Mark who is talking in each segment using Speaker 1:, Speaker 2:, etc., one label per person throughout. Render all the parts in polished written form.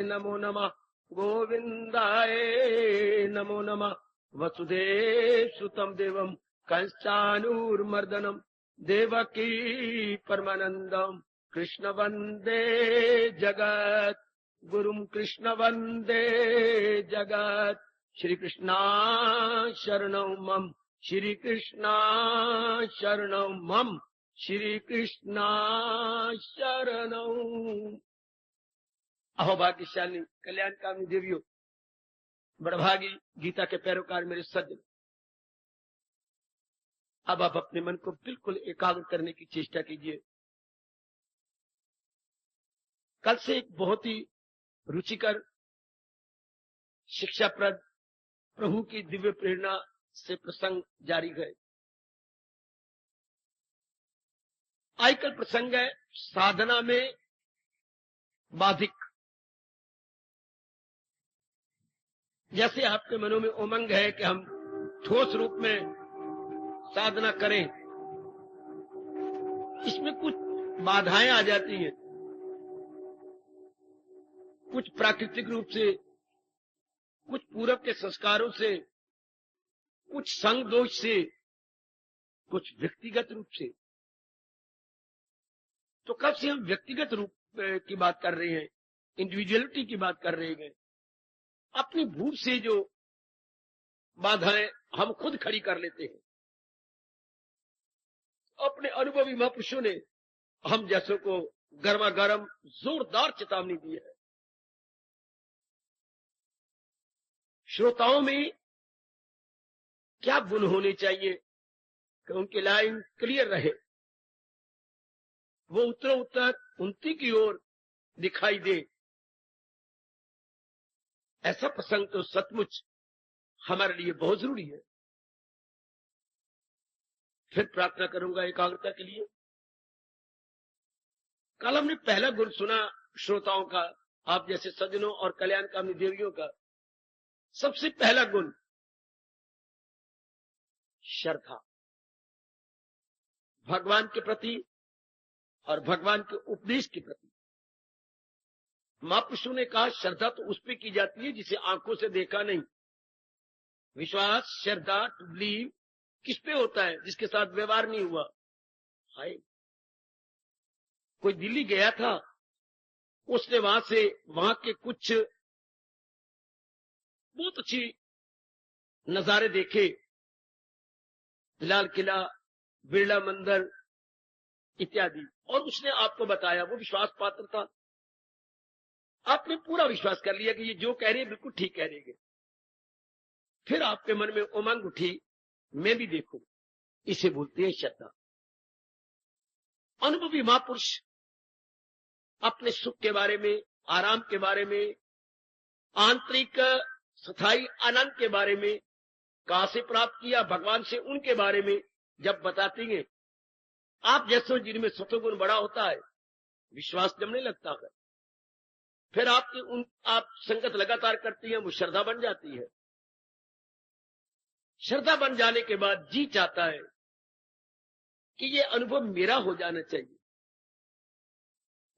Speaker 1: नमो नमः गोविंदाय नमो नमः वसुदेवसुतं देवं कंसानुर्मर्दनं देवकी परमानंदं कृष्ण वंदे जगत गुरुं कृष्ण वंदे जगत श्री कृष्णा शरणं मम श्री कृष्णा शरणं मम श्री कृष्णा शरणं। अहो भाग्यशाली कल्याणकामी देवियों, बड़भागी गीता के पैरोकार मेरे सज्जन, अब आप अपने मन को बिल्कुल एकाग्र करने की चेष्टा कीजिए। कल से एक बहुत ही रुचिकर शिक्षाप्रद प्रभु की दिव्य प्रेरणा से प्रसंग जारी है। आजकल प्रसंग है साधना में बाधिक। जैसे आपके मनों में उमंग है कि हम ठोस रूप में साधना करें, इसमें कुछ बाधाएं आ जाती हैं, कुछ प्राकृतिक रूप से, कुछ पूर्व के संस्कारों से, कुछ संग दोष से, कुछ व्यक्तिगत रूप से। तो कब से हम व्यक्तिगत रूप की बात कर रहे हैं, इंडिविजुअलिटी की बात कर रहे हैं। अपनी भूल से जो बाधाएं हम खुद खड़ी कर लेते हैं। अपने अनुभवी महापुरुषों ने हम जैसों को गर्मा गर्म जोरदार चेतावनी दी है। श्रोताओं में क्या गुण होने चाहिए कि उनकी लाइन क्लियर रहे, वो उत्तरों उत्तर उन्नति की ओर दिखाई दे। ऐसा प्रसंग तो सचमुच हमारे लिए बहुत जरूरी है। फिर प्रार्थना करूंगा एकाग्रता के लिए। कल हमने पहला गुण सुना श्रोताओं का, आप जैसे सज्जनों और कल्याणकामी देवियों का। सबसे पहला गुण श्रद्धा, भगवान के प्रति और भगवान के उपदेश के प्रति। महापुरुषों ने कहा श्रद्धा तो उस पर की जाती है जिसे आंखों से देखा नहीं। विश्वास, श्रद्धा, टू बिलीव किस पे होता है? जिसके साथ व्यवहार नहीं हुआ। हाय, कोई दिल्ली गया था, उसने वहां के कुछ बहुत अच्छी नजारे देखे, लाल किला, बिरला मंदिर इत्यादि, और उसने आपको बताया। वो विश्वास पात्र था। आपने पूरा विश्वास कर लिया कि ये जो कह रहे हैं बिल्कुल ठीक कह रहे हैं। फिर आपके मन में उमंग उठी, मैं भी देखूं। इसे बोलते हैं श्रद्धा। अनुभवी महापुरुष अपने सुख के बारे में, आराम के बारे में, आंतरिक स्थायी आनंद के बारे में, कहां से प्राप्त किया भगवान से, उनके बारे में जब बताते हैं, आप जैसों जिनमें सत्वगुण बड़ा होता है, विश्वास जमने लगता है। फिर आप संगत लगातार करती हैं, वो श्रद्धा बन जाती है। श्रद्धा बन जाने के बाद जी चाहता है कि ये अनुभव मेरा हो जाना चाहिए,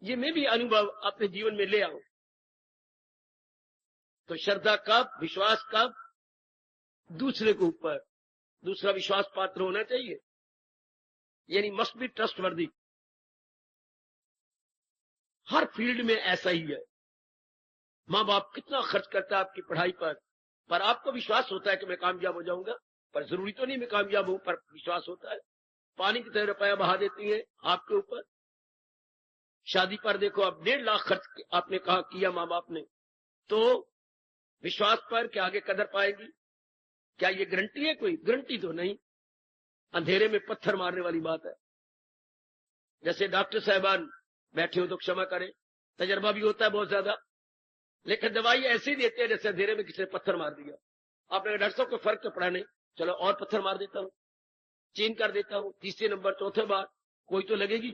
Speaker 1: ये मैं भी अनुभव अपने जीवन में ले आऊं। तो श्रद्धा कब, विश्वास कब? दूसरे के ऊपर दूसरा विश्वास पात्र होना चाहिए, यानी must be trustworthy. Her field में ऐसा ही है। माँ बाप कितना खर्च करता है आपकी पढ़ाई पर आपको विश्वास होता है कि मैं कामयाब हो जाऊंगा, पर जरूरी तो नहीं मैं कामयाब हूं, पर विश्वास होता है। पानी की तरह रुपया बहा देती है आपके ऊपर। शादी पर देखो, अब 1.5 लाख खर्च आपने कहा किया माँ बाप ने, तो विश्वास पर कि आगे कदर पाएगी। क्या ये गारंटी है? कोई गारंटी तो नहीं। अंधेरे में पत्थर मारने वाली बात है। जैसे डॉक्टर साहबान बैठे हो तो क्षमा करें, तजर्बा भी होता है बहुत ज्यादा, लेकिन दवाई ऐसी देते हैं जैसे अंधेरे में किसी ने पत्थर मार दिया। आपने डॉक्टर साहब को फर्क तो पड़ा नहीं, चलो और पत्थर मार देता हूं, चेंज कर देता हूं, तीसरे नंबर चौथे बार कोई तो लगेगी।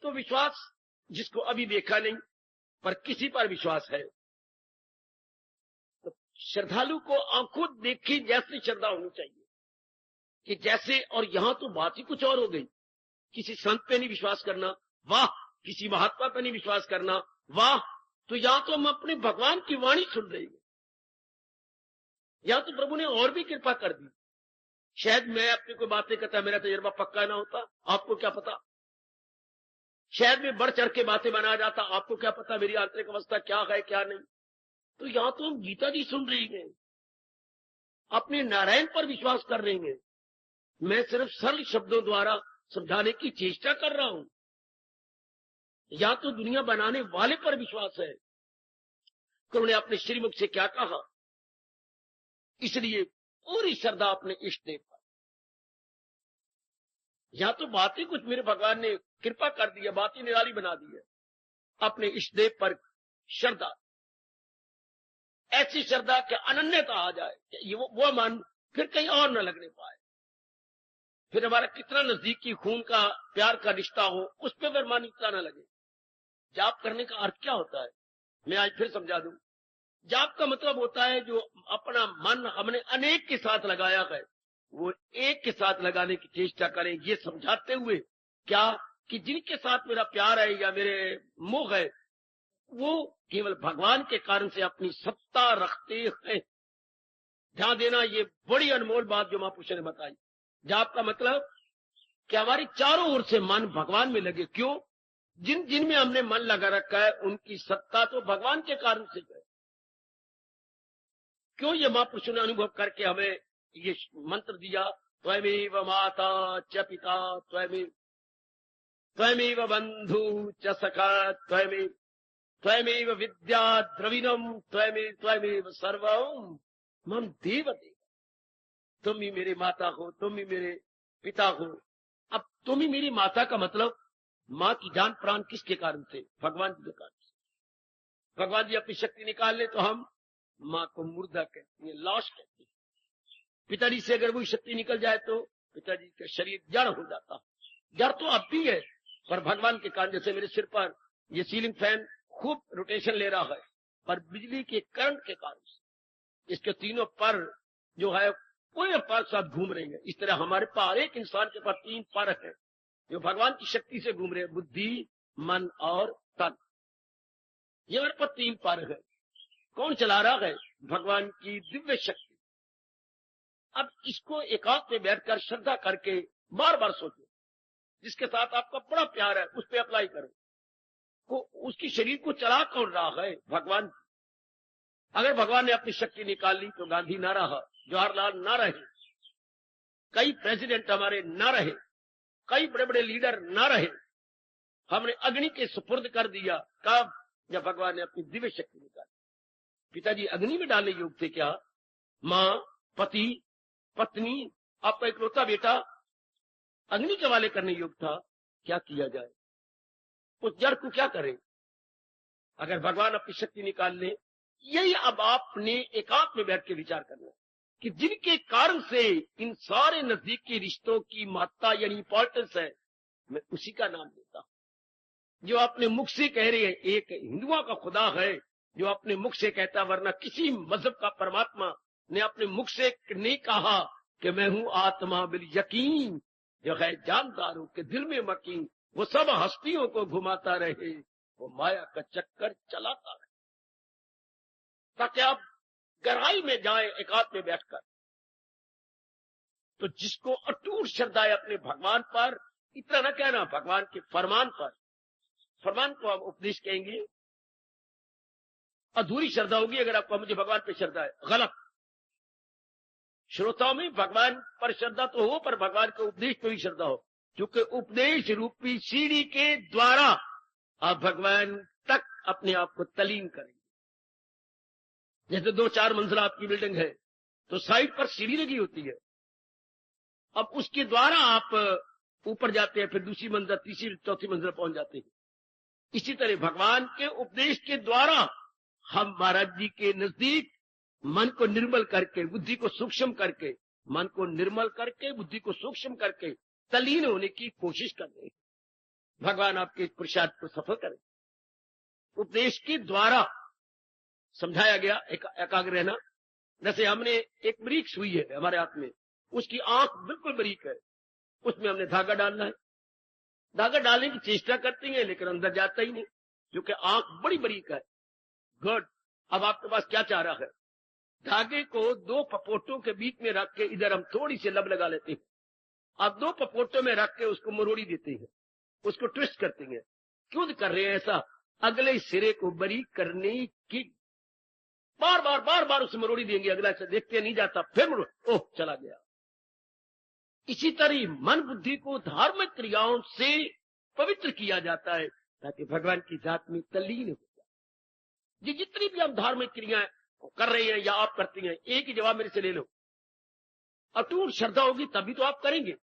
Speaker 1: तो विश्वास जिसको अभी देखा नहीं पर किसी पर विश्वास है, तो श्रद्धालु को आंखों देखी जैसी श्रद्धा होनी चाहिए कि जैसे, और यहां तो बात ही कुछ और हो गई। किसी संत पे नहीं विश्वास करना, वाह किसी महात्मा पर नहीं विश्वास करना। वाह, तो या तो हम अपने भगवान की वाणी सुन रहे हैं, या तो प्रभु ने और भी कृपा कर दी। शायद मैं अपनी कोई बातें करता, मेरा तजर्बा पक्का ना होता, आपको क्या पता। शायद मैं बढ़ चढ़ के बातें बना जाता, आपको क्या पता मेरी आंतरिक अवस्था क्या है क्या नहीं। तो या तो हम गीता जी सुन रही हैं, अपने नारायण पर विश्वास कर रहे हैं। मैं सिर्फ सरल शब्दों द्वारा समझाने की चेष्टा कर रहा हूं, या तो दुनिया बनाने वाले पर विश्वास है कि उन्होंने अपने श्रीमुख से क्या कहा, इसलिए पूरी श्रद्धा अपने इष्ट देव पर। या तो बातें कुछ मेरे भगवान ने कृपा कर दी है, बातें निराली बना दी है, अपने इष्ट देव पर श्रद्धा, ऐसी श्रद्धा कि अनन्यता आ जाए, ये वो मन फिर कहीं और न लगने पाए। फिर हमारा कितना नजदीकी खून का प्यार का रिश्ता हो, उस पर फिर मन इतना न लगे। जाप करने का अर्थ क्या होता है, मैं आज फिर समझा दूं। जाप का मतलब होता है जो अपना मन हमने अनेक के साथ लगाया है, वो एक के साथ लगाने की चेष्टा करें, ये समझाते हुए क्या कि जिनके साथ मेरा प्यार है या मेरे मोह है, वो केवल भगवान के कारण से अपनी सत्ता रखते हैं। ध्यान देना, ये बड़ी अनमोल बात जो महापुरुष ने बताई। जाप का मतलब कि हमारी चारों ओर से मन भगवान में लगे। क्यों? जिन जिन में हमने मन लगा रखा है उनकी सत्ता तो भगवान के कारण से है। क्यों? ये महापुरुषों ने अनुभव करके हमें ये मंत्र दिया, त्वमेव माता च पिता त्वमेव बंधु च सखा त्वमेव विद्या द्रविणम त्वमेव सर्वम मम देव देव। तुम ही मेरे माता हो, तुम ही मेरे पिता हो। अब तुम ही मेरी माता का मतलब माँ की जान प्राण किसके कारण से? भगवान जी के कारण से। भगवान जी अपनी शक्ति निकाल ले तो हम माँ को मुर्दा कहते हैं, लाश कहते हैं। पिताजी से अगर वही शक्ति निकल जाए तो पिताजी का शरीर जड़ हो जाता। जड़ तो अब भी है, पर भगवान के कारण, जैसे मेरे सिर पर ये सीलिंग फैन खूब रोटेशन ले रहा है, पर बिजली के करंट के कारण से इसके तीनों पर जो है पूरे पर साथ घूम रहे हैं। इस तरह हमारे पास एक इंसान के पास 3 पर है जो भगवान की शक्ति से घूम रहे हैं, बुद्धि, मन और तन। ये हमारे पास 3 पर है। कौन चला रहा है? भगवान की दिव्य शक्ति। अब इसको एकांत में बैठकर श्रद्धा करके बार बार सोचो, जिसके साथ आपका बड़ा प्यार है उस पर अप्लाई करो। को उसकी शरीर को चला कौन रहा है? भगवान। अगर भगवान ने अपनी शक्ति निकाल ली तो गांधी ना रहा, जवाहरलाल ना रहे, कई प्रेसिडेंट हमारे ना रहे, कई बड़े बड़े लीडर ना रहे। हमने अग्नि के सुपुर्द कर दिया। कब? जब भगवान ने अपनी दिव्य शक्ति निकाली। पिताजी अग्नि में डालने योग्य थे क्या? माँ, पति, पत्नी, आपका इकलौता बेटा अग्नि के वाले करने योग्य था। क्या किया जाए? उस जड़ को क्या करें? अगर भगवान अपनी शक्ति निकाल ले, यही अब आपने एकांत में बैठ के विचार करना कि जिनके कारण से इन सारे नजदीकी रिश्तों की महत्ता यानी इंपॉर्टेंस है, मैं उसी का नाम लेता हूं। जो अपने मुख से कह रहे हैं एक हिंदुओं का खुदा है, जो अपने मुख से कहता, वरना किसी मजहब का परमात्मा ने अपने मुख से नहीं कहा कि मैं हूं आत्मा बिल यकीन, जो है जानदारों के दिल में मकीन, वो सब हस्तियों को घुमाता रहे, वो माया का चक्कर चलाता रहे, ताकि आप गहराई में जाए एकांत में बैठकर। तो जिसको अटूट श्रद्धा है अपने भगवान पर, इतना न कहना भगवान के फरमान पर, फरमान को आप उपदेश कहेंगे, अधूरी श्रद्धा होगी अगर आपको मुझे भगवान पे श्रद्धा है, गलत। श्रोताओं में भगवान पर श्रद्धा तो हो, पर भगवान के उपदेश पर भी श्रद्धा हो, क्योंकि उपदेश रूपी सीढ़ी के द्वारा आप भगवान तक अपने आप को तलीन करेंगे। जैसे 2-4 मंजिला आपकी बिल्डिंग है तो साइड पर सीढ़ी लगी होती है, अब उसके द्वारा आप ऊपर जाते हैं, फिर दूसरी मंजिल, तीसरी, चौथी मंजिल पहुंच जाते हैं। इसी तरह भगवान के उपदेश के द्वारा हम महाराज जी के नजदीक मन को निर्मल करके, बुद्धि को सूक्ष्म करके, मन को निर्मल करके, बुद्धि को सूक्ष्म करके तल्लीन होने की कोशिश कर रहे हैं। भगवान आपके इस पुरुषार्थ को सफल करें। उपदेश के द्वारा समझाया गया एकाग्र रहना। जैसे हमने एक बरीक सुई है हमारे हाथ में, उसकी आंख बिल्कुल बरीक है, उसमें हमने धागा डालना है, धागा डालने की चेष्टा करती हैं लेकिन अंदर जाता ही नहीं, क्योंकि आंख बड़ी बड़ी का है। गुड। अब आपके पास क्या चाह रहा है? धागे को दो पपोटों के बीच में रख के इधर हम थोड़ी सी लब लगा लेते हैं, अब दो पपोटों में रख के उसको मरोड़ी देते हैं, उसको ट्विस्ट करते हैं। क्यों कर रहे हैं ऐसा? अगले सिरे को बारीक करने की बार बार बार बार उसे मरोड़ी देंगे, अगला से देखते नहीं जाता, फिर ओह चला गया। इसी तरह मन बुद्धि को धार्मिक क्रियाओं से पवित्र किया जाता है ताकि भगवान की जात में तल्लीन हो जाए। ये जितनी भी हम धार्मिक क्रियाएं कर रहे हैं या आप करती हैं, एक ही जवाब मेरे से ले लो, अटूट श्रद्धा होगी तभी तो आप करेंगे।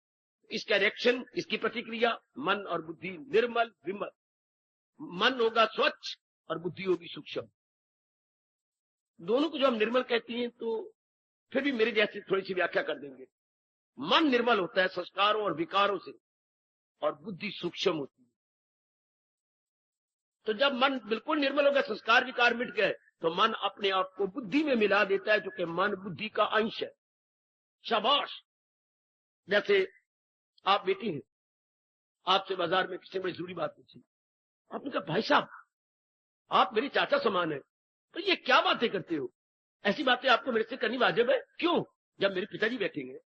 Speaker 1: इसका रिएक्शन, इसकी प्रतिक्रिया मन और बुद्धि निर्मल विमल, मन होगा स्वच्छ और बुद्धि होगी सूक्ष्म। दोनों को जो हम निर्मल कहते हैं तो फिर भी मेरे जैसे थोड़ी सी व्याख्या कर देंगे। मन निर्मल होता है संस्कारों और विकारों से और बुद्धि सूक्ष्म होती है। तो जब मन बिल्कुल निर्मल हो गया, संस्कार विकार मिट गए, तो मन अपने आप को बुद्धि में मिला देता है, जो कि मन बुद्धि का अंश है। शाबाश। जैसे आप बेटी हैं, आपसे बाजार में किसी ने बड़ी जरूरी बात पूछी, आपने कहा भाई साहब आप मेरे चाचा समान है, तो ये क्या बातें करते हो? ऐसी बातें आपको मेरे से करनी वाजिब है? क्यों? जब मेरे पिताजी बैठेंगे,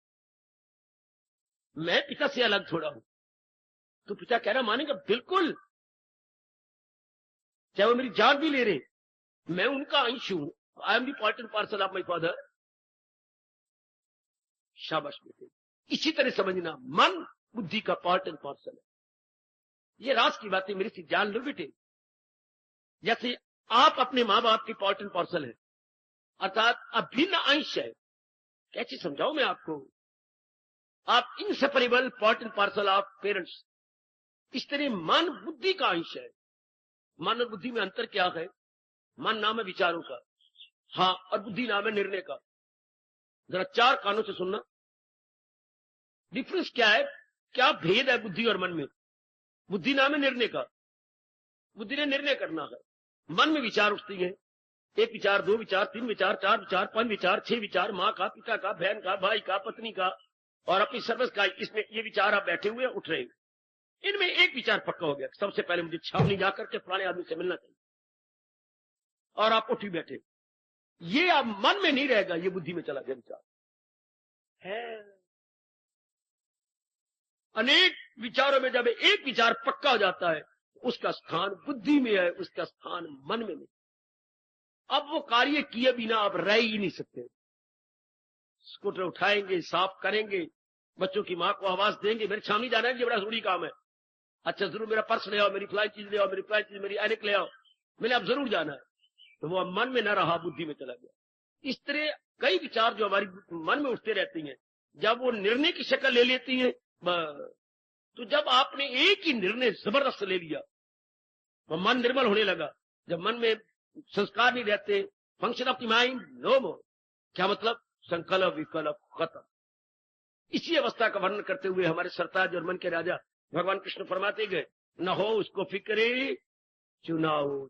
Speaker 1: मैं पिता से अलग थोड़ा हूं। तो पिता कह रहा मानेगा, बिल्कुल, चाहे वो मेरी जान भी ले रहे, मैं उनका अंश हूं। I am the part and parcel of my father. शाबाश बेटे। इसी तरह समझना, मन बुद्धि का पार्ट एंड पार्सल है। ये राज की बातें मेरे से जान लो बेटे। जैसे आप अपने मां बाप की पार्ट एंड पार्सल है, अर्थात अभिन्न अंश है। कैसे समझाऊं मैं आपको? आप inseparable part and parcel of parents. इस तरह मन बुद्धि का अंश है। मन और बुद्धि में अंतर क्या है? मन नाम है विचारों का, हाँ, और बुद्धि नाम है निर्णय का। जरा चार कानों से सुनना, डिफरेंस क्या है, क्या भेद है बुद्धि और मन में? बुद्धि नाम है निर्णय का, बुद्धि ने निर्णय करना है। मन में विचार उठती हैं, एक विचार, दो विचार, तीन विचार, चार विचार, पांच विचार, छह विचार, माँ का, पिता का, बहन का, भाई का, पत्नी का और अपनी सर्वस का। इसमें ये विचार आप बैठे हुए उठ रहे हैं, इनमें एक विचार पक्का हो गया, सबसे पहले मुझे छावनी जाकर के पुराने आदमी से मिलना चाहिए, और आप उठ ही बैठे। ये अब मन में नहीं रहेगा, ये बुद्धि में चला गया विचार है। अनेक विचारों में जब एक विचार पक्का हो जाता है, उसका स्थान बुद्धि में है, उसका स्थान मन में नहीं। अब वो कार्य किए बिना आप रह ही नहीं सकते। स्कूटर उठाएंगे, साफ करेंगे, बच्चों की मां को आवाज देंगे, मेरे छावनी जाना है, ये बड़ा जरूरी काम है। अच्छा जरूर मेरा पर्स ले आओ, मेरी फ्लाई चीज ले आओ, मेरी फ्लाई चीज, मेरी ऐनक ले आओ, मैंने अब जरूर जाना है। तो वो अब मन में न रहा, बुद्धि में चला गया। इस तरह कई विचार जो हमारी मन में उठते रहती हैं, जब वो निर्णय की शक्ल ले लेती हैं, तो जब आपने एक ही निर्णय जबरदस्त ले लिया, तो मन निर्मल होने लगा। जब मन में संस्कार नहीं रहते, function of the mind no more. क्या मतलब? संकल्प विकल्प खत्म। इसी अवस्था का वर्णन करते हुए हमारे सरताज और मन के राजा भगवान कृष्ण फरमाते गए, न हो उसको फिक्रे चुनाव।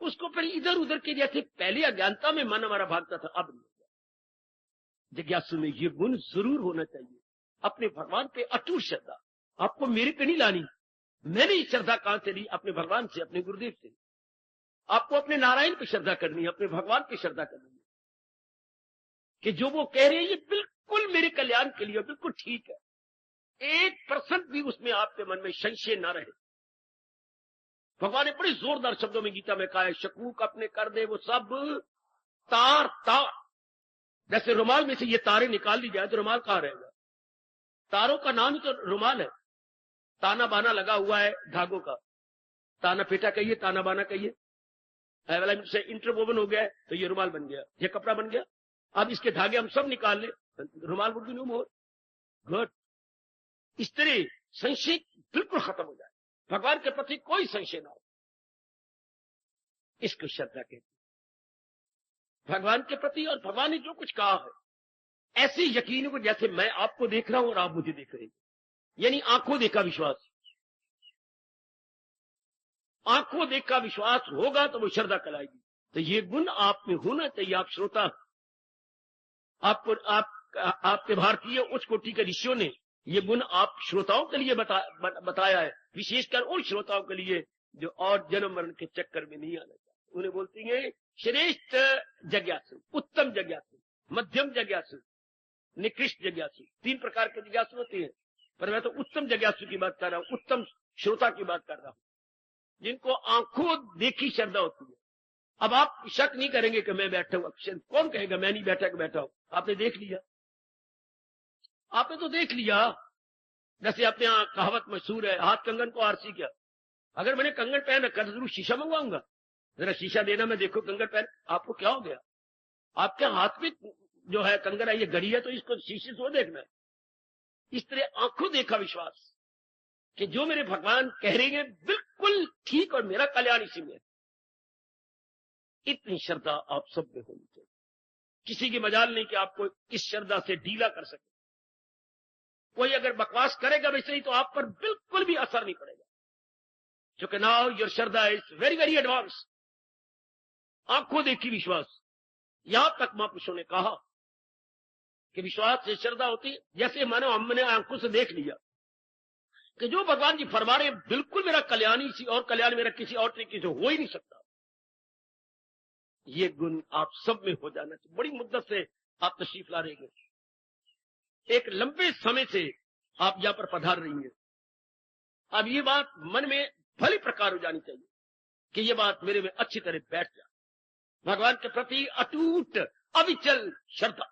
Speaker 1: उसको फिर इधर उधर के जैसे पहले अज्ञानता में मन हमारा भागता था, अब नहीं। जिज्ञासु में ये गुण जरूर होना चाहिए, अपने भगवान पे अटूट श्रद्धा। आपको मेरे पे नहीं लानी, मैंने ये श्रद्धा कहां से ली? अपने भगवान से, अपने गुरुदेव से। आपको अपने नारायण पे श्रद्धा करनी है, अपने भगवान पे श्रद्धा करनी है कि जो वो कह रहे हैं ये बिल्कुल मेरे कल्याण के लिए, बिल्कुल ठीक है। 1% भी उसमें आपके मन में संशय न रहे। भगवान ने बड़े जोरदार शब्दों में गीता में कहा है, शकूक अपने कर दे वो सब तार तार। जैसे रुमाल में से ये तारे निकाल ली जाए तो रुमाल कहां रहेगा? तारों का नाम ही तो रुमाल है। ताना बाना लगा हुआ है धागों का, ताना पेटा कहिए, ताना बाना कहिए, से इंटरवोवन हो गया है तो ये रुमाल बन गया, ये कपड़ा बन गया। अब इसके धागे हम सब निकाल ले, रुमाल would be no more. Good. इस तरह संशय बिल्कुल खत्म हो जाए, भगवान के प्रति कोई संशय ना हो। इसको श्रद्धा कहते हैं भगवान के प्रति। और भगवान ने जो कुछ कहा है ऐसे यकीन को, जैसे मैं आपको देख रहा हूं और आप मुझे देख रहे हैं, यानी आंखों देखा विश्वास। आंखों देखा विश्वास होगा तो वो श्रद्धा कहलाएगी। तो ये गुण आप में होना चाहिए। आप श्रोता, आपको आपके भारतीय उच्च कोटि के ऋषियों ने ये गुण आप श्रोताओं के लिए बताया है, विशेषकर उन श्रोताओं के लिए जो और जन्म मरण के चक्कर में नहीं आना चाहते। उन्हें बोलती है श्रेष्ठ जिज्ञासु, उत्तम जिज्ञासु, मध्यम जिज्ञासु, निकृष्ट जिज्ञासु। 3 प्रकार के जिज्ञासु होते हैं, पर मैं तो उत्तम जिज्ञासु की बात कर रहा हूं, उत्तम श्रोता की बात कर रहा हूं, जिनको आंखों देखी श्रद्धा होती है। अब आप शक नहीं करेंगे कि मैं बैठा हूं, कौन कहेगा मैं नहीं बैठा कि बैठा हूं। आपने देख लिया, आपने तो देख लिया। जैसे अपने यहाँ कहावत मशहूर है, हाथ कंगन को आरसी क्या। अगर मैंने कंगन पहन रखा तो जरूर शीशा मंगवाऊंगा, जरा शीशा देना, मैं देखो कंगन पहन। आपको क्या हो गया? आपके हाथ में जो है कंगन है, ये घड़ी है, तो इसको शीशे से देखना है। इस तरह आंखों देखा विश्वास कि जो मेरे भगवान कह रहे हैं बिल्कुल ठीक और मेरा कल्याण इसी में। इतनी श्रद्धा आप सब में होनी चाहिए। किसी की मजाल नहीं कि आपको इस श्रद्धा से ढीला कर सके। कोई अगर बकवास करेगा वैसे ही तो आप पर बिल्कुल भी असर नहीं पड़ेगा, क्योंकि now your Shraddha is very very advance. आंखों देखी विश्वास। यहां तक महापुरुषों ने कहा कि विश्वास से श्रद्धा होती, जैसे मानो हमने आंखों से देख लिया कि जो भगवान जी फरमा रहे बिल्कुल मेरा कल्याण ही, और कल्याण मेरा किसी और तरीके से हो ही नहीं सकता। ये गुण आप सब में हो जाना चाहिए। बड़ी मुद्दत से आप तशरीफ ला रहे हैं, एक लंबे समय से आप यहां पर पधार रही हैं। अब ये बात मन में भली प्रकार हो जानी चाहिए कि ये बात मेरे में अच्छी तरह बैठ जाए। भगवान के प्रति अटूट अविचल श्रद्धा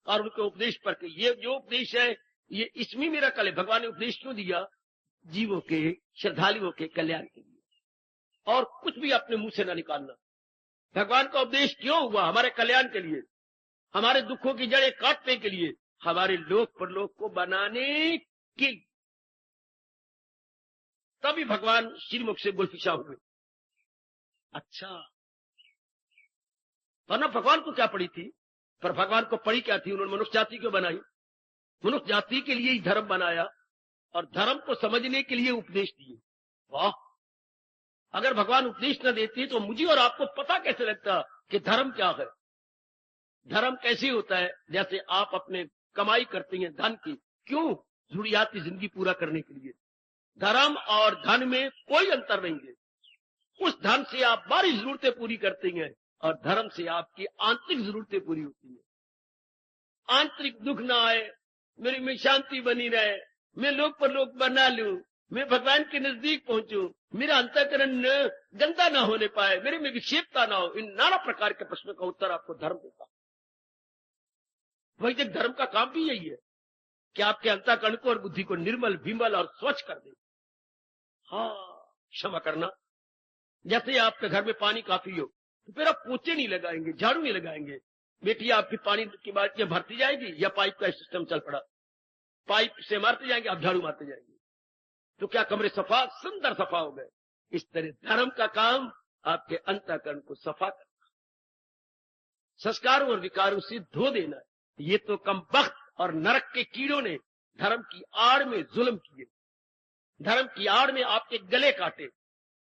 Speaker 1: और उनके उपदेश पर के ये जो उपदेश है ये इसमें मेरा कल है। भगवान ने उपदेश क्यों दिया? जीवों के, श्रद्धालुओं के कल्याण के लिए, और कुछ भी अपने मुंह से ना निकालना। भगवान का उपदेश क्यों हुआ? हमारे कल्याण के लिए, हमारे दुखों की जड़ें काटने के लिए, हमारे लोक परलोक को बनाने के। तभी भगवान श्रीमुख से गुलफिशा हुए। अच्छा, वरना भगवान को क्या पड़ी थी? पर भगवान को पड़ी क्या थी? उन्होंने मनुष्य जाति क्यों बनाई? मनुष्य जाति के लिए ही धर्म बनाया और धर्म को समझने के लिए उपदेश दिए। वाह! अगर भगवान उपदेश न देते तो मुझे और आपको पता कैसे लगता कि धर्म क्या है? धर्म कैसे होता है? जैसे आप अपने कमाई करते हैं धन की, क्यों? जरूरियाती जिंदगी पूरा करने के लिए। धर्म और धन में कोई अंतर नहीं है। उस धन से आप बाहरी जरूरतें पूरी करते हैं और धर्म से आपकी आंतरिक जरूरतें पूरी होती है। आंतरिक दुख ना आए, मेरी में शांति बनी रहे, मैं लोक पर लोक बना लूं, मैं भगवान के नजदीक पहुंचूं, मेरा अंतःकरण गंदा ना होने पाए, मेरे में विक्षेपता ना हो। इन नाना प्रकार के प्रश्नों का उत्तर आपको धर्म देता। वही तक धर्म का काम भी यही है कि आपके अंतःकरण को और बुद्धि को निर्मल, विमल और स्वच्छ कर दे। हाँ, क्षमा करना। जैसे आपके घर में पानी काफी हो तो फिर आप पोछे नहीं लगाएंगे, झाड़ू नहीं लगाएंगे। बेटी आपकी पानी की बाल्टी भरती जाएगी या पाइप का सिस्टम चल पड़ा, पाइप से मारते जाएंगे, आप झाड़ू मारते जाएंगे, तो क्या कमरे सफा, सुंदर सफा हो गए। इस तरह धर्म का काम आपके अंतःकरण को सफा करना, संस्कारों और विकारों से धो देना। ये तो कमबख्त और नरक के कीड़ों ने धर्म की आड़ में जुल्म किए, धर्म की आड़ में आपके गले काटे,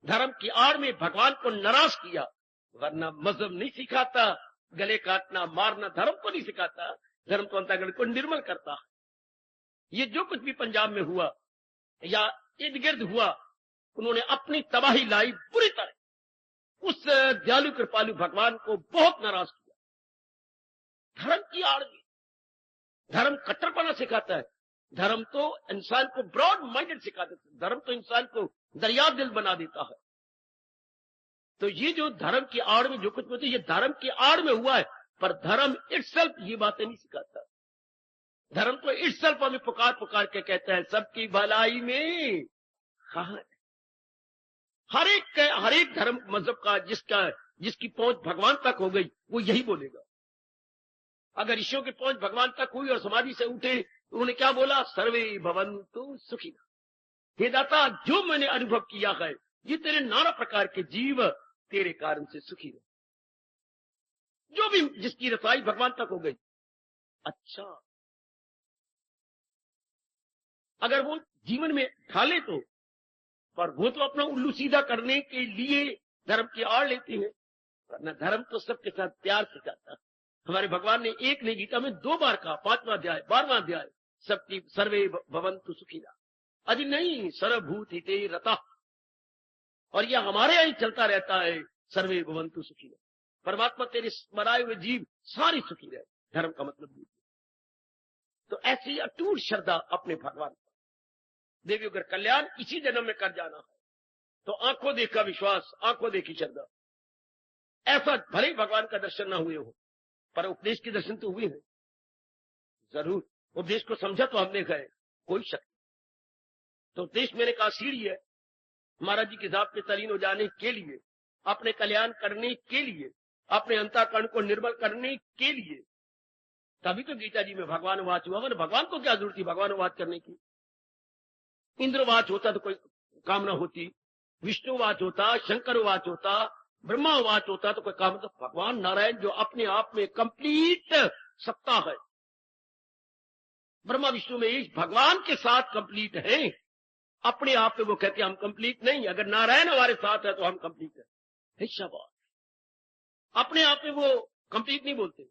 Speaker 1: धर्म की आड़ में भगवान को नाराज किया। वरना मजहब नहीं सिखाता गले काटना, मारना, धर्म को नहीं सिखाता। धर्म तो अंतःकरण को निर्मल करता है। ये जो कुछ भी पंजाब में हुआ या इर्द गिर्द हुआ, उन्होंने अपनी तबाही लाई पूरी तरह। उस दयालु कृपालु भगवान को बहुत नाराज किया। धर्म की आड़ में धर्म कट्टरपना सिखाता है। धर्म तो इंसान को ब्रॉड माइंडेड सिखाता है। धर्म तो इंसान को दरिया दिल बना देता है। तो ये जो धर्म की आड़ में जो कुछ होती है, ये धर्म की आड़ में हुआ है, पर धर्म इटसेल्फ ये बातें नहीं सिखाता। धर्म तो इटसेल्फ हमें पुकार पुकार के कहता है सबकी भलाई में कहां है। हर एक धर्म मजहब का जिसकी पहुंच भगवान तक हो गई वो यही बोलेगा। अगर ऋषियों की पहुंच भगवान तक हुई और समाधि से उठे, उन्होंने क्या बोला? सर्वे भवन्तु सुखिनः। हे दाता, जो मैंने अनुभव किया है, ये तेरे नाना प्रकार के जीव तेरे कारण से सुखी रहे। जो भी जिसकी रसाई भगवान तक हो गई। अच्छा, अगर वो जीवन में ढाले तो, पर वो तो अपना उल्लू सीधा करने के लिए धर्म की आड़ लेते हैं। वरना धर्म तो सबके साथ प्यार से जाता है। हमारे भगवान ने एक नहीं गीता में 2 बार कहा, 5वां अध्याय, 12वां अध्याय, सबकी सर्वे भवन्तु सुखिनः। अजी नहीं, सर्वभूत हिते रतः, और यह हमारे यही चलता रहता है, सर्वे भवन्तु सुखिनः। परमात्मा तेरे बनाए हुए जीव सारी सुखी रहे, धर्म का मतलब ये। तो ऐसी अटूट श्रद्धा अपने भगवान पर। देवी अगर कल्याण इसी जन्म में कर जाना है तो आंखों देखा विश्वास, आंखों देखी श्रद्धा। ऐसा भले ही भगवान का दर्शन ना हुए हो, पर उपदेश के दर्शन तो हुए हैं जरूर। उपदेश को समझा तो हमने गए, कोई शक नहीं। तो उपदेश मैंने कहा सीढ़ी है महाराज जी की जाप पे तलीन हो जाने के लिए, अपने कल्याण करने के लिए, अपने अंतःकरण को निर्मल करने के लिए। तभी तो गीता जी में भगवान वाच हुआ। मैंने भगवान को क्या जरूरत थी भगवान वाच करने की? इंद्रवाच होता तो कोई कामना होती, विष्णुवाच होता, शंकरवाच होता, ब्रह्मावाच होता तो कोई काम। तो भगवान नारायण जो अपने आप में कंप्लीट सत्ता है, ब्रह्मा विष्णु में इस भगवान के साथ कंप्लीट है। अपने आप में वो कहते हैं हम कंप्लीट नहीं, अगर नारायण हमारे साथ है तो हम कंप्लीट है। शाबाश। अपने आप में वो कंप्लीट नहीं बोलते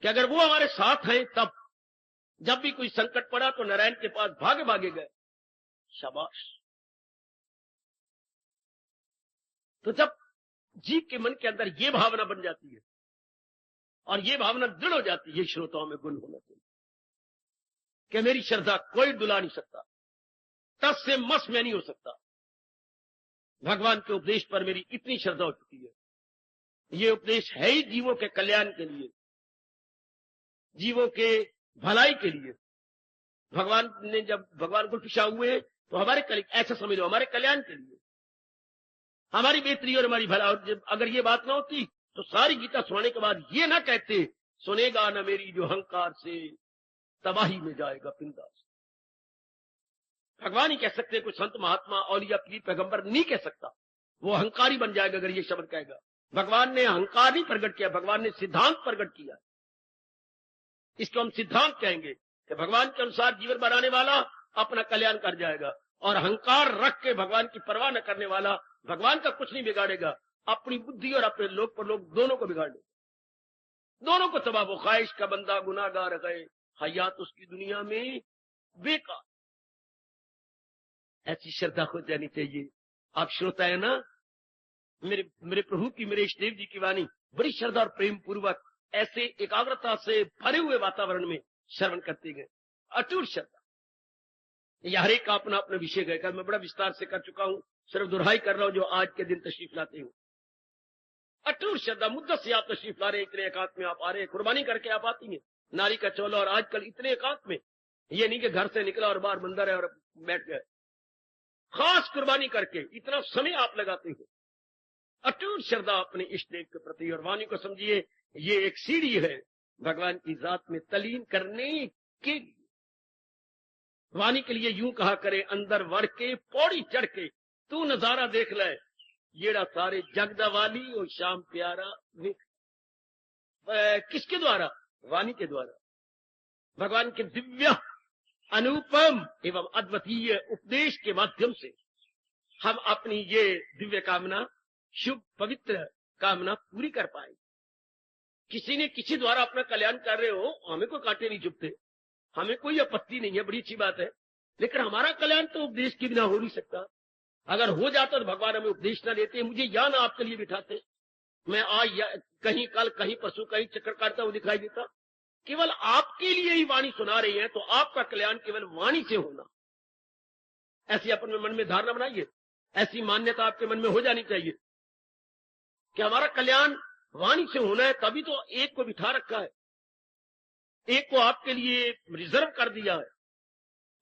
Speaker 1: कि अगर वो हमारे साथ हैं तब जब भी कोई संकट पड़ा तो नारायण के पास भागे भागे गए। शाबाश। तो जब जीव के मन के अंदर ये भावना बन जाती है और ये भावना दृढ़ हो जाती है, ये श्रोताओं में गुण होना चाहिए कि मेरी श्रद्धा कोई डुला नहीं सकता, तस से मस में नहीं हो सकता। भगवान के उपदेश पर मेरी इतनी श्रद्धा हो चुकी है। ये उपदेश है ही जीवों के कल्याण के लिए, जीवों के भलाई के लिए। भगवान ने जब भगवान को पीछा हुए तो हमारे ऐसा समझ लो हमारे कल्याण के लिए, हमारी बेहतरी और हमारी भला। और जब अगर ये बात ना होती तो सारी गीता सुनाने के बाद ये ना कहते सुनेगा न मेरी जो अहंकार से तबाही में जाएगा पिंदास। भगवान ही कह सकते, कोई संत महात्मा औलिया पीर पैगंबर नहीं कह सकता। वो अहंकारी बन जाएगा अगर ये शब्द कहेगा। भगवान ने अहंकार नहीं प्रकट किया, भगवान ने सिद्धांत प्रकट किया। इसको हम सिद्धांत कहेंगे कि भगवान के अनुसार जीवन बनाने वाला अपना कल्याण कर जाएगा, और अहंकार रख के भगवान की परवाह न करने वाला भगवान का कुछ नहीं बिगाड़ेगा, अपनी बुद्धि और अपने लोक पर लोग दोनों को बिगाड़ देगा, दोनों को तबाह। वो ख्वाहिश का बंदा गुनाहगार गए, हयात उसकी दुनिया में बेकार। ऐसी श्रद्धा हो जानी चाहिए। आप श्रोता है ना, मेरे प्रभु की, मेरे इष्टदेव जी की वाणी बड़ी श्रद्धा और प्रेम पूर्वक ऐसे एकाग्रता से भरे हुए वातावरण में श्रवण करते गए। अटूट श्रद्धा। यह हर एक का अपना अपना विषय गए, मैं बड़ा विस्तार से कर चुका हूं, सिर्फ दोहराई कर रहा हूं जो आज के दिन तशरीफ लाते हूं। अटूट श्रद्धा। मुद्दत से आप तशरीफ ला रहे, इतने एकांत में आप आ रहे, कुर्बानी करके आप आती हैं। नारी का चौला, और आजकल इतने एकांत में, ये नहीं कि घर से निकला और बाहर मंदिर है और बैठ गए, खास कुर्बानी करके इतना समय आप लगाते हो। अटूट श्रद्धा अपने इष्ट देव के प्रति। और वाणी को समझिए, ये एक सीढ़ी है भगवान की जात में तलीन करने के लिए। वाणी के लिए यूं कहा करे, अंदर वड़ के पौड़ी चढ़ के तू नजारा देख ले, येड़ा सारे जगदा वाली और शाम प्यारा देख। किसके द्वारा? वाणी के द्वारा। भगवान के दिव्य अनुपम एवं अद्वितीय उपदेश के माध्यम से हम अपनी ये दिव्य कामना, शुभ पवित्र कामना पूरी कर पाए। किसी ने किसी द्वारा अपना कल्याण कर रहे हो, हमें कोई कांटे नहीं चुभते, हमें कोई आपत्ति नहीं है, बड़ी अच्छी बात है। लेकिन हमारा कल्याण तो उपदेश के बिना हो नहीं सकता। अगर हो जाता तो भगवान हमें उपदेश ना देते, मुझे या ना आपके लिए बिठाते। मैं आज कहीं कल कहीं परसों कहीं चक्कर काटता हुआ दिखाई देता। केवल आपके लिए ही वाणी सुना रही है, तो आपका कल्याण केवल वाणी से होना, ऐसी अपने मन में धारणा बनाइए। ऐसी मान्यता आपके मन में हो जानी चाहिए कि हमारा कल्याण वाणी से होना है। तभी तो एक को बिठा रखा है, एक को आपके लिए रिजर्व कर दिया है,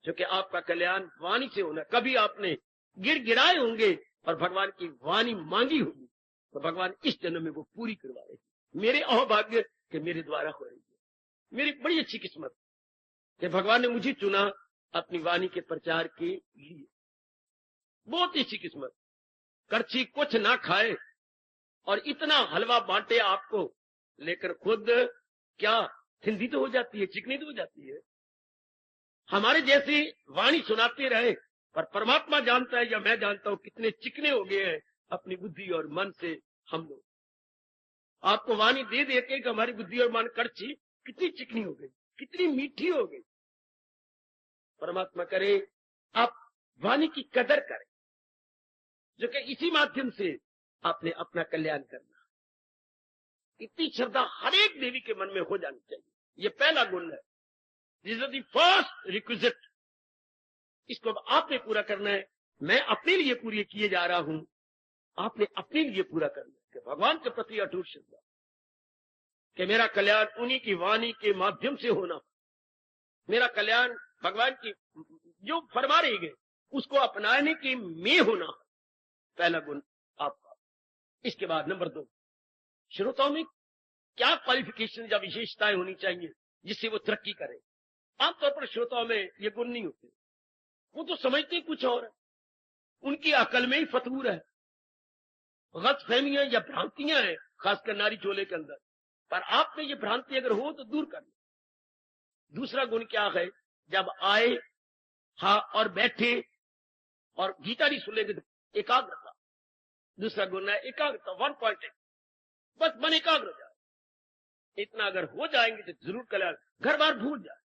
Speaker 1: क्योंकि आपका कल्याण वाणी से होना है। कभी आपने गिड़गिड़ाए होंगे और भगवान की वाणी मांगी होगी, तो भगवान इस जन्म में वो पूरी करवा रहे हैं। मेरे अहोभाग्य कि मेरे द्वारा हो रही है, मेरी बड़ी अच्छी किस्मत कि भगवान ने मुझे चुना अपनी वाणी के प्रचार के लिए। बहुत ही अच्छी किस्मत। करछी कुछ ना खाए और इतना हलवा बांटे आपको, लेकर खुद क्या थिंदी तो हो जाती है, चिकनी तो हो जाती है। हमारे जैसी वाणी सुनाते रहे, पर परमात्मा जानता है या मैं जानता हूं कितने चिकने हो गए हैं अपनी बुद्धि और मन से हम लोग। आपको वाणी दे देते कि हमारी बुद्धि और मन करछी कितनी चिकनी हो गई, कितनी मीठी हो गई। परमात्मा करे आप वाणी की कदर करें, जो कि इसी माध्यम से आपने अपना कल्याण करना। इतनी श्रद्धा हर एक देवी के मन में हो जानी चाहिए। ये पहला गुण है, this is the first requisite. इसको आपने पूरा करना है। मैं अपने लिए पूरी किए जा रहा हूं, आपने अपने लिए पूरा करना है कि भगवान के प्रति अटूट श्रद्धा, कि मेरा कल्याण उन्हीं की वाणी के माध्यम से होना, मेरा कल्याण भगवान की जो फरमा रही गए उसको अपनाने के में होना। पहला गुण आपका। इसके बाद नंबर 2, श्रोताओं में क्या क्वालिफिकेशन या विशेषताएं होनी चाहिए जिससे वो तरक्की करे। आमतौर पर श्रोताओं में ये गुण नहीं होते, वो तो समझते कुछ और है, उनकी अकल में ही फतूर है, गलतफहमियां या भ्रांतियां हैं, खासकर नारी चोले के अंदर। पर आप में ये भ्रांति अगर हो तो दूर कर लो। दूसरा गुण क्या है, जब आए हाँ और बैठे और गीता नहीं सुनेंगे तो एकाग्रता। दूसरा गुण है एकाग्रता, 1 पॉइंट, बस मन एकाग्र हो जाए। इतना अगर हो जाएंगे तो जरूर कल्याण। घर बार भूल जाए,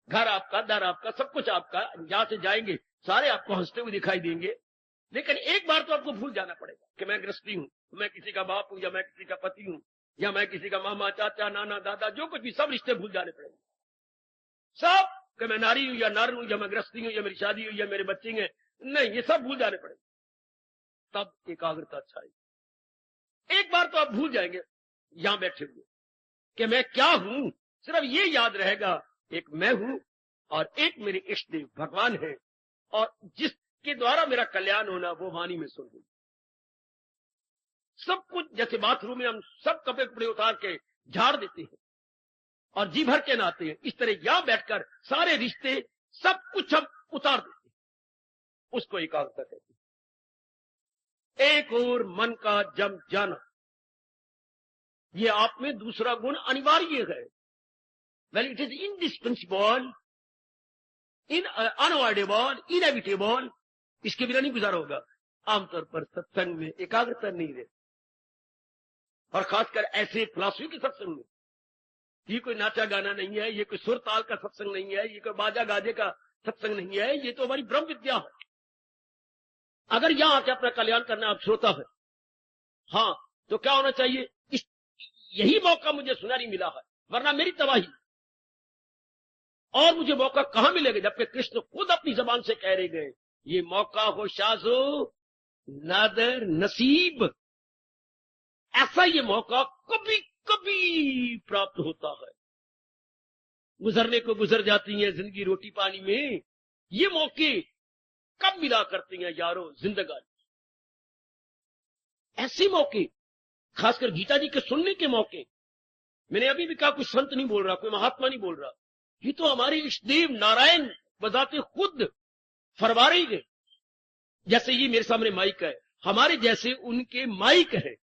Speaker 1: घर आपका, दर आपका, सब कुछ आपका, जहां से जाएंगे सारे आपको हंसते हुए दिखाई देंगे। लेकिन एक बार तो आपको भूल जाना पड़ेगा कि मैं गृहस्थी हूं, मैं किसी का बाप हूं, या मैं किसी का पति हूं, या मैं किसी का मामा, चाचा, नाना, दादा, जो कुछ भी, सब रिश्ते भूल जाने पड़ेंगे। सब कि मैं नारी हूं या नर हूं, या मैं गृहस्थी हूं, या मेरी शादी हुई, या मेरे बच्चे हैं, नहीं, ये सब भूल जाने पड़ेंगे। तब एकाग्रता अच्छा है। एक बार तो आप भूल जाएंगे यहां बैठे हुए कि मैं क्या हूं, सिर्फ ये याद रहेगा एक मैं हूं और एक मेरे इष्ट देव भगवान है, और जिसके द्वारा मेरा कल्याण होना वो वाणी में सुन गई। सब कुछ जैसे बाथरूम में हम सब कपड़े कपड़े उतार के झाड़ देते हैं और जी भर के नहाते हैं, इस तरह यहां बैठकर सारे रिश्ते सब कुछ हम उतार देते हैं, उसको एकाग्रता कहते हैं। एक और मन का जम जाना, ये आप में दूसरा गुण अनिवार्य है। Well it is indispensable, unavoidable, inevitable, इसके बिना नहीं गुजारा होगा। आमतौर पर सत्संग में एकाग्रता नहीं रहती, और खासकर ऐसे फिलॉसफी के सत्संग में। ये कोई नाचा गाना नहीं है, ये कोई सुर ताल का सत्संग नहीं है, ये कोई बाजा गाजे का सत्संग नहीं है, ये तो हमारी ब्रह्म विद्या है। अगर यहां आके अपना कल्याण करना आप श्रोता है, हाँ, तो क्या होना चाहिए, यही मौका मुझे सुनारी मिला है, वरना मेरी तबाही। और मुझे मौका कहां मिलेगा, जबकि कृष्ण खुद अपनी जबान से कह रहे गए, ये मौका हो शाजो नादर नसीब। ऐसा ये मौका कभी कभी प्राप्त होता है, गुजरने को गुजर जाती है जिंदगी रोटी पानी में। ये मौके कब मिला करते हैं यारो जिंदगानी। ऐसे मौके, खासकर गीता जी के सुनने के मौके। मैंने अभी भी कहा कोई संत नहीं बोल रहा, कोई महात्मा नहीं बोल रहा, ये तो हमारे इष्टदेव नारायण बजाते खुद फरमा रहे गए। जैसे ये मेरे सामने माइक है, हमारे जैसे उनके माइक है।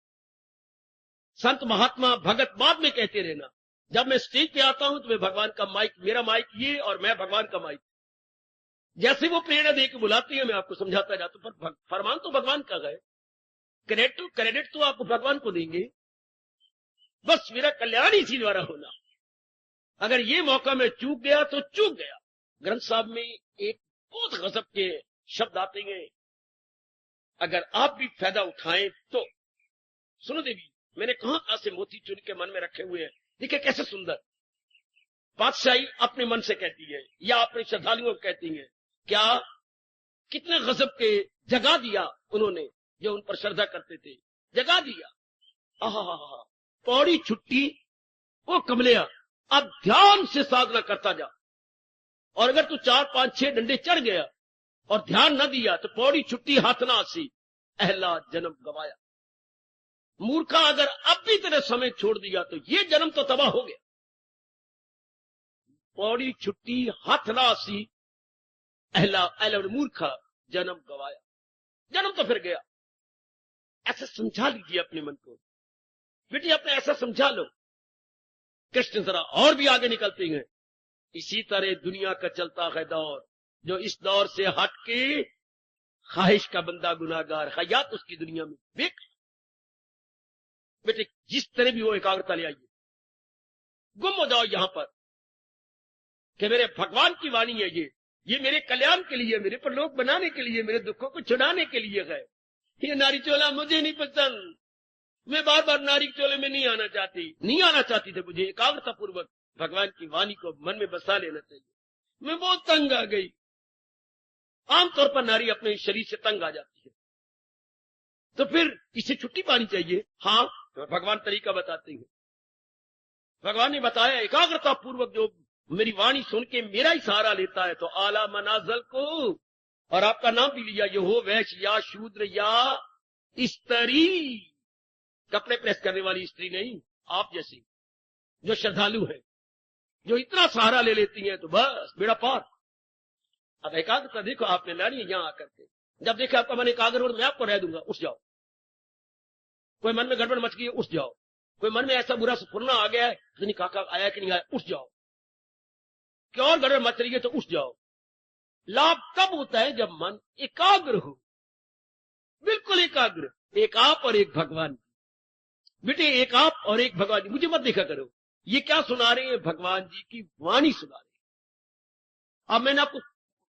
Speaker 1: संत महात्मा भगत बाद में कहते रहना, जब मैं स्टेज पे आता हूं तो मैं भगवान का माइक, मेरा माइक ये और मैं भगवान का माइक। जैसे वो प्रेरणा दे के बुलाती है मैं आपको समझाता जाता हूं, पर फरमान तो भगवान का है, क्रेडिट तो आपको भगवान को देंगे। बस मेरा कल्याण इसी द्वारा होना। अगर ये मौका मैं चूक गया तो चूक गया। ग्रंथ साहब में एक बहुत गजब के शब्द आते हैं, अगर आप भी फायदा उठाएं तो। सुनो देवी, मैंने कहां से मोती चुन के मन में रखे हुए हैं, देखिए कैसे सुंदर। बादशाही अपने मन से कहती है या अपने श्रद्धालुओं को कहती है, क्या कितने गजब के जगा दिया उन्होंने, जो उन पर श्रद्धा करते थे, जगा दिया। आहा, पौड़ी छुट्टी, ओ कमलिया, अब ध्यान से साधना करता जा। और अगर तू 4, 5, 6 डंडे चढ़ गया और ध्यान न दिया तो पौड़ी छुट्टी हाथ ना आसी, अहला जन्म गवाया। मूर्खा, अगर अब भी तेरे समय छोड़ दिया तो ये जन्म तो तबाह हो गया। पौड़ी छुट्टी हाथ ना आसी, अहला मूर्खा जन्म गवाया। जन्म तो फिर गया। ऐसा समझा लीजिए अपने मन को, बेटी अपने ऐसा समझा लो। कृष्ण जरा और भी आगे निकलते हैं, इसी तरह दुनिया का चलता है दौर, जो इस दौर से हट के ख्वाहिश का बंदा गुनाहगार, हयात उसकी दुनिया में देख। बेटे जिस तरह भी वो एकाग्रता ले आइए, गुम हो जाओ यहां पर कि मेरे भगवान की वाणी है ये, ये मेरे कल्याण के लिए, मेरे परलोक बनाने के लिए, मेरे दुखों को छुड़ाने के लिए है। ये नारी चोला मुझे नहीं पसंद, मैं बार बार नारी चोले में नहीं आना चाहती थी। मुझे एकाग्रता पूर्वक भगवान की वाणी को मन में बसा लेना चाहिए। मैं बहुत तंग आ गई। आमतौर पर नारी अपने शरीर से तंग आ जाती है, तो फिर इसे छुट्टी पानी चाहिए। हाँ, तो भगवान तरीका बताते हैं। भगवान ने बताया, एकाग्रता पूर्वक जो मेरी वाणी सुन के मेरा ही सहारा लेता है, तो आला मनाजल को, और आपका नाम भी लिया, ये हो वैश्य या शूद्र या स्त्री, कपड़े प्रेस करने वाली स्त्री नहीं, आप जैसी जो श्रद्धालु है, जो इतना सहारा ले लेती हैं, तो बस बेड़ा पार। अब एकाग्रता देखो, आपने लानी है यहां आकर के। जब देखे आपका मन एकाग्र हो, मैं आपको रह दूंगा, उठ जाओ। कोई मन में गड़बड़ मच गई है, उठ जाओ। कोई मन में ऐसा बुरा सपना आ गया है, नहीं काका आया कि नहीं आया, उठ जाओ। क्या और गड़बड़ मच रही है, तो उठ जाओ। लाभ तब होता है जब मन एकाग्र हो, बिल्कुल एकाग्र। एक आप और एक भगवान। बेटे एक आप और एक भगवान जी, मुझे मत देखा करो। ये क्या सुना रहे हैं? भगवान जी की वाणी सुना रहे हैं। अब मैंने आपको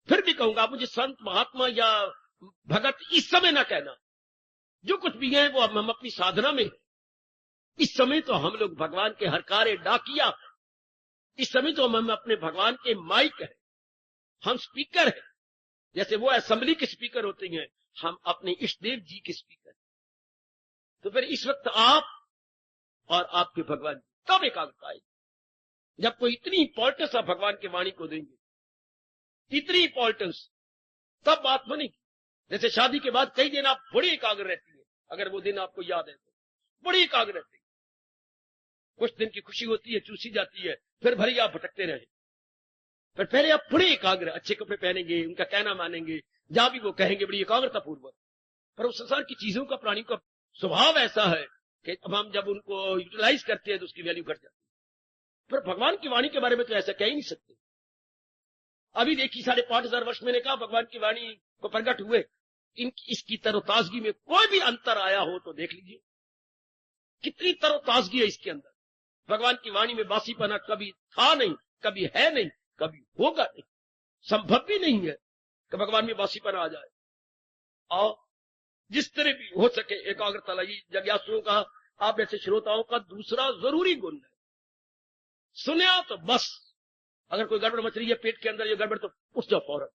Speaker 1: फिर भी कहूंगा, आप मुझे संत महात्मा या भगत इस समय ना कहना। जो कुछ भी है वो अब हम अपनी साधना में है। इस समय तो हम लोग भगवान के हरकारे डाकिया, इस समय तो हम अपने भगवान के माइक हैं, हम स्पीकर हैं। जैसे वो असेंबली के स्पीकर होते हैं, हम अपने इष्ट देव जी के स्पीकर। तो फिर इस वक्त आप और आपके भगवान तब एकाग्रता आएगी जब कोई इतनी इंपॉर्टेंस आप भगवान की वाणी को देंगे, इतनी इंपॉर्टेंस, तब बात बनेगी। जैसे शादी के बाद कई दिन आप बड़ी एकाग्र रहती है, अगर वो दिन आपको याद है तो बड़ी एकाग्र रहती है। कुछ दिन की खुशी होती है, चूसी जाती है, फिर भले आप भटकते रहे। पर पहले आप बड़े एकाग्र, अच्छे कपड़े पहनेंगे, उनका कहना मानेंगे, जहां भी वो कहेंगे बड़ी एकाग्रता पूर्वक। पर उस संसार की चीजों का, प्राणी का स्वभाव ऐसा है कि अब हम जब उनको यूटिलाइज करते हैं तो उसकी वैल्यू घट जाती है। पर भगवान की वाणी के बारे में तो ऐसा कह ही नहीं सकते। अभी देखिए 5,500 वर्ष मैंने कहा भगवान की वाणी को प्रकट हुए, इसकी तरोताजगी में कोई भी अंतर आया हो तो देख लीजिए, कितनी तरोताजगी है इसके अंदर। भगवान की वाणी में बासीपना कभी था नहीं, कभी है नहीं, कभी होगा नहीं, संभव भी नहीं है कि भगवान में बासीपना आ जाए। और जिस तरह भी हो सके एकाग्रता लाइए। जिज्ञासुओं का, आप ऐसे श्रोताओं का दूसरा जरूरी गुण है, सुनिया तो बस। अगर कोई गड़बड़ मच रही है पेट के अंदर, ये गड़बड़, तो उठ जाओ फौरन।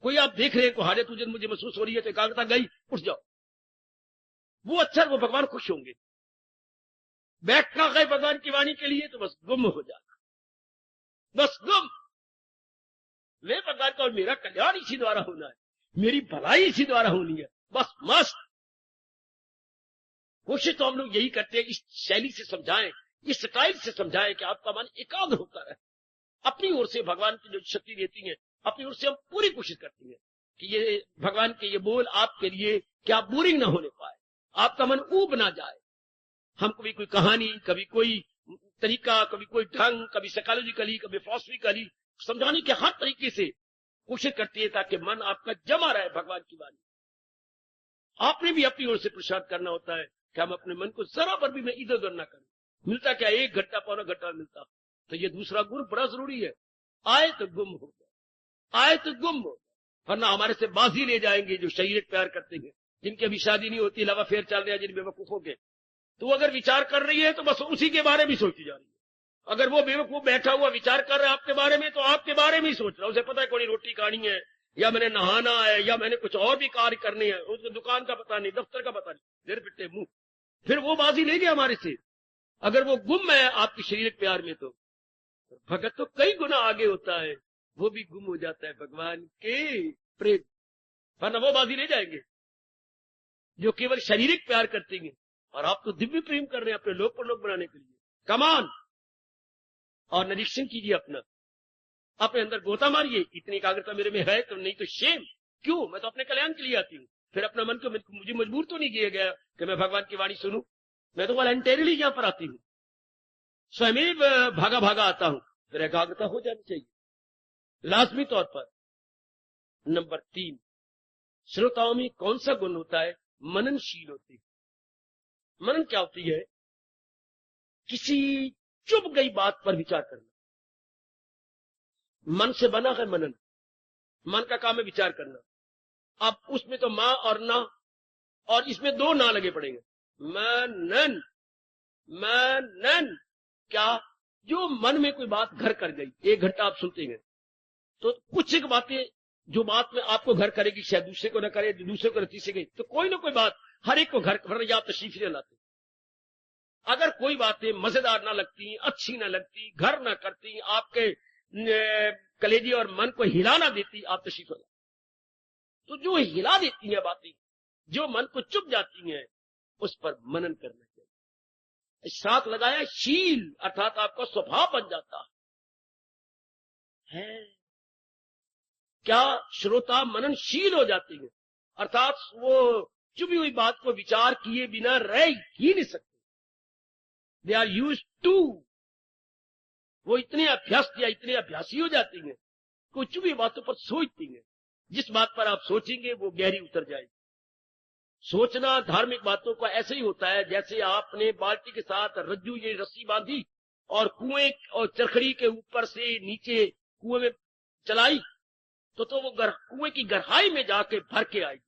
Speaker 1: कोई आप देख रहे हैं को हारे तुझे मुझे महसूस हो रही है, तो एकाग्रता गई, उठ जाओ। वो अच्छा, वो भगवान खुश होंगे। बैठना गए भगवान की वाणी के लिए तो बस गुम हो जाना, बस गुम। वे भगवान का और मेरा कल्याण इसी द्वारा होना है, मेरी भलाई इसी द्वारा होनी है, बस मस्त। कोशिश तो हम लोग यही करते हैं, इस शैली से समझाएं, इस स्टाइल से समझाएं कि आपका मन एकाग्र होता रहे। अपनी ओर से भगवान की जो शक्ति देती है, अपनी ओर से हम पूरी कोशिश करती है कि ये भगवान के ये बोल आपके लिए क्या बोरिंग ना होने पाए, आपका मन ऊब ना जाए। हम कभी कोई कहानी, कभी कोई तरीका, कभी कोई ढंग, कभी साइकोलॉजिकली, कभी फिलॉसफिकली समझाने के हर तरीके से कोशिश करती है ताकि मन आपका जमा रहे भगवान की वाणी। आपने भी अपनी ओर से प्रसाद करना होता है कि हम अपने मन को जरा पर भी मैं इधर उधर ना करें। मिलता क्या 1 घंटा, पौना घंटा मिलता, तो ये दूसरा गुण बड़ा जरूरी है। आए तो गुम हो गए, आए तो गुम हो गए, वरना हमारे से बाजी ले जाएंगे जो शारीरिक प्यार करते हैं, जिनकी अभी शादी नहीं होती, लवा फेर चल रहे हैं जिन बेवकूफों के। तो अगर विचार कर रही है तो बस उसी के बारे में सोचती जा रही है। अगर वो बेवकूफ बैठा हुआ विचार कर रहा है आपके बारे में, तो आपके बारे में ही सोच रहा है। उसे पता है कोई रोटी खानी है, या मैंने नहाना है, या मैंने कुछ और भी कार्य करने हैं, उसको दुकान का पता नहीं, दफ्तर का पता नहीं, देर पिट्टे मुंह। फिर वो बाजी ले गया हमारे से। अगर वो गुम है आपके शारीरिक प्यार में, तो भगत तो कई गुना आगे होता है, वो भी गुम हो जाता है भगवान के प्रेम, वरना वो बाजी ले जाएंगे जो केवल शारीरिक प्यार करते हैं। और आप तो दिव्य प्रेम कर रहे हैं अपने लोक पर लोक बनाने के लिए। कमान और निरीक्षण कीजिए अपना, अपने अंदर गोता मारिए, इतनी एकाग्रता मेरे में है तो, नहीं तो शेम। क्यों? मैं तो अपने कल्याण के लिए आती हूँ। फिर अपना मन को, मुझे मजबूर तो नहीं किया गया कि मैं भगवान की वाणी सुनूं, मैं तो वॉलंटरीली यहां पर आती हूँ, स्वयं भागा भागा आता हूं। फिर एकाग्रता हो जानी चाहिए लाजमी तौर पर। नंबर 3, श्रोताओं में कौन सा गुण होता है? मननशील होती है। मनन क्या होती है? किसी चुभ गई बात पर विचार करना। मन से बना है मनन, मन का काम है विचार करना। अब उसमें तो मां और ना, और इसमें दो ना लगे पड़ेंगे। मनन, मनन क्या? जो मन में कोई बात घर कर गई, 1 घंटा आप सुनते हैं तो कुछ एक बातें जो बात में आपको घर करेगी, शायद दूसरे को न करे, दूसरे को न तीसरे की, तो कोई ना कोई बात हर एक को घर, वरना आप तशरीफ नहीं लाते। अगर कोई बातें मजेदार ना लगती, अच्छी ना लगती, घर ना करती, आपके कलेजे और मन को हिला ना देती, आप तशरीफ लाते। तो जो हिला देती हैं बातें, जो मन को चुप जाती हैं, उस पर मनन करना चाहिए। साथ लगाया शील, अर्थात आपका स्वभाव बन जाता है। क्या श्रोता मननशील हो जाते हैं, अर्थात वो चुभी हुई बात को विचार किए बिना रह ही नहीं सकते। दे आर यूज टू, वो इतने अभ्यस्त या इतने अभ्यासी हो जाती हैं कि चुभी बातों पर सोचती हैं। जिस बात पर आप सोचेंगे वो गहरी उतर जाएगी। सोचना धार्मिक बातों का ऐसे ही होता है जैसे आपने बाल्टी के साथ रज्जू ये रस्सी बांधी और कुएं और चरखड़ी के ऊपर से नीचे कुएं में चलाई, तो वो कुएं की गहराई में जाके भर के आएगी।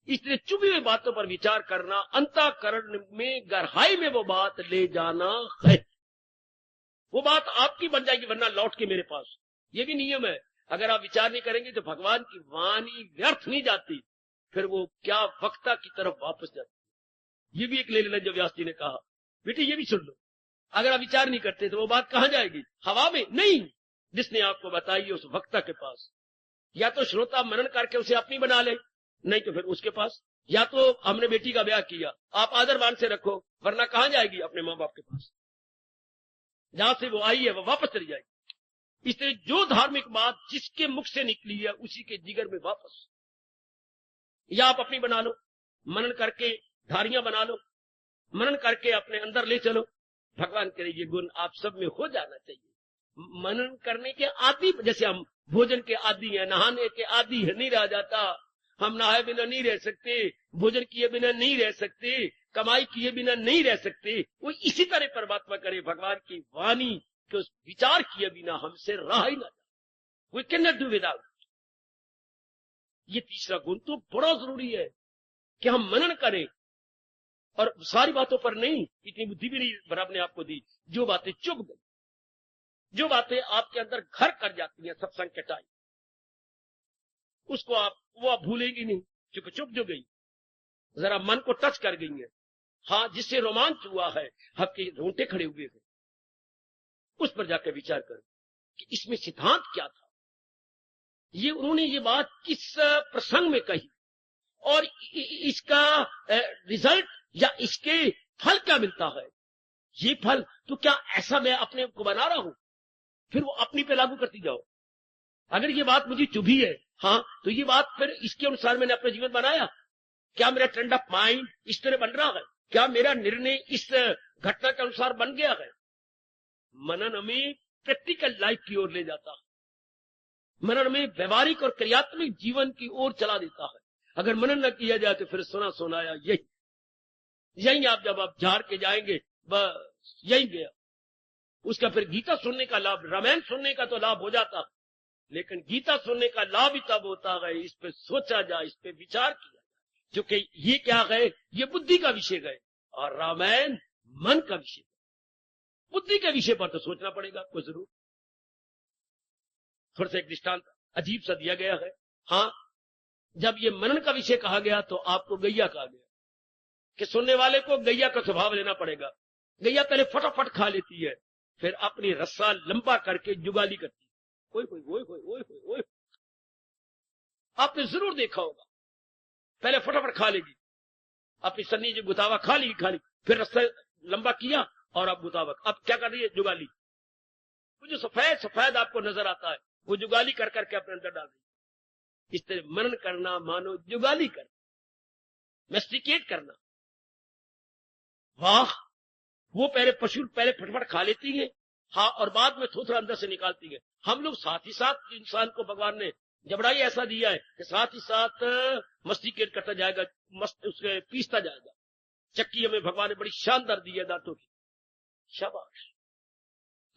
Speaker 1: इसलिए चुभी हुई बातों पर विचार करना, अंतःकरण में गहराई में वो बात ले जाना है। वो बात आपकी बन जाएगी, वरना लौट के मेरे पास। ये भी नियम है, अगर आप विचार नहीं करेंगे तो भगवान की वाणी व्यर्थ नहीं जाती, फिर वो क्या वक्ता की तरफ वापस जाती। ये भी एक लीलानंद व्यास जी ने कहा, बेटी ये भी सुन लो, अगर आप विचार नहीं करते तो वो बात कहां जाएगी? हवा में नहीं, जिसने आपको बताई उस वक्ता के पास। या तो श्रोता मनन करके उसे अपनी बना ले, नहीं तो फिर उसके पास। या तो हमने बेटी का ब्याह किया, आप आदरमान से रखो, वरना कहां जाएगी? अपने मां बाप के पास। जहां से वो आई है वो वापस चली जाएगी। इसलिए जो धार्मिक बात जिसके मुख से निकली है उसी के जिगर में वापस। या आप अपनी बना लो, मनन करके धारियां बना लो, मनन करके अपने अंदर ले चलो। भगवान करे ये गुण आप सब में हो जाना चाहिए। मनन करने के आदि, जैसे हम भोजन के आदि हैं, नहाने के आदि है, नहीं रह जाता। हम नहाए बिना नहीं रह सकते, भोजन किए बिना नहीं रह सकते, कमाई किए बिना नहीं रह सकते। वो इसी तरह परमात्मा करे भगवान की वाणी के उस विचार किए बिना हमसे रहा ही ना जाए। We can not do without. ये तीसरा गुण तो बड़ा जरूरी है कि हम मनन करें, और सारी बातों पर नहीं, इतनी बुद्धि भी नहीं बराबर ने आपको दी। जो बातें चुभ गई, जो बातें आपके अंदर घर कर जाती हैं सत्संग के टाइम, उसको आप भूलेंगी नहीं, क्योंकि चुप जो गई, जरा मन को टच कर गई है। हाँ, जिससे रोमांच हुआ है, आपके रोंगटे खड़े हुए हैं, उस पर जाकर विचार करो कि इसमें सिद्धांत क्या था। ये उन्होंने ये बात किस प्रसंग में कही, और इसका रिजल्ट या इसके फल क्या मिलता है। ये फल तो क्या ऐसा मैं अपने को बना रहा हूं, फिर वो अपनी पे लागू करती जाओ। अगर ये बात मुझे चुभी है, हाँ, तो ये बात फिर इसके अनुसार मैंने अपना जीवन बनाया। क्या मेरा ट्रेंड ऑफ माइंड इस तरह बन रहा है? क्या मेरा निर्णय इस घटना के अनुसार बन गया है? मनन हमें प्रैक्टिकल लाइफ की ओर ले जाता है। मनन हमें व्यवहारिक और क्रियात्मक जीवन की ओर चला देता है। अगर मनन न किया जाए तो फिर सुना सुनाया यही आप जब आप झाड़ के जाएंगे, बस यही गया। उसका फिर गीता सुनने का लाभ, रामायण सुनने का तो लाभ हो जाता, लेकिन गीता सुनने का लाभ ही तब होता है इस पे सोचा जाए, इस पे विचार किया जाए। क्योंकि ये क्या गए, ये बुद्धि का विषय गए, और रामायण मन का विषय। बुद्धि के विषय पर तो सोचना पड़ेगा आपको जरूर। थोड़ा सा एक दृष्टांत अजीब सा दिया गया है। हाँ, जब ये मनन का विषय कहा गया तो आपको गैया कहा गया कि सुनने वाले को गैया का स्वभाव लेना पड़ेगा। गैया पहले फटाफट खा लेती है, फिर अपनी रस्सा लंबा करके जुगाली करती है। ओए ओए ओए ओए ओए ओए, आपने जरूर देखा होगा। पहले फटाफट खा लेगी, अपनी सन्नी जो गुतावा खा ली, फिर रस्सा लंबा किया और अब गुतावा, अब क्या कर रही है? जुगाली। वो जो सफेद सफेद आपको नजर आता है, वो जुगाली कर करके अपने अंदर डाल दी। इस तरह मनन करना मानो जुगाली करना, मेस्टिकेट करना। वाह, वो पशु पहले फटफट खा लेती है, हाँ, और बाद में थोड़ा अंदर से निकालती है। हम लोग साथ ही साथ इंसान को भगवान ने जबड़ा ही ऐसा दिया है कि साथ ही साथ मस्टिकेट करता जाएगा, उसके पीसता जाएगा। चक्की हमें भगवान ने बड़ी शानदार दी है दांतों की, शाबाश।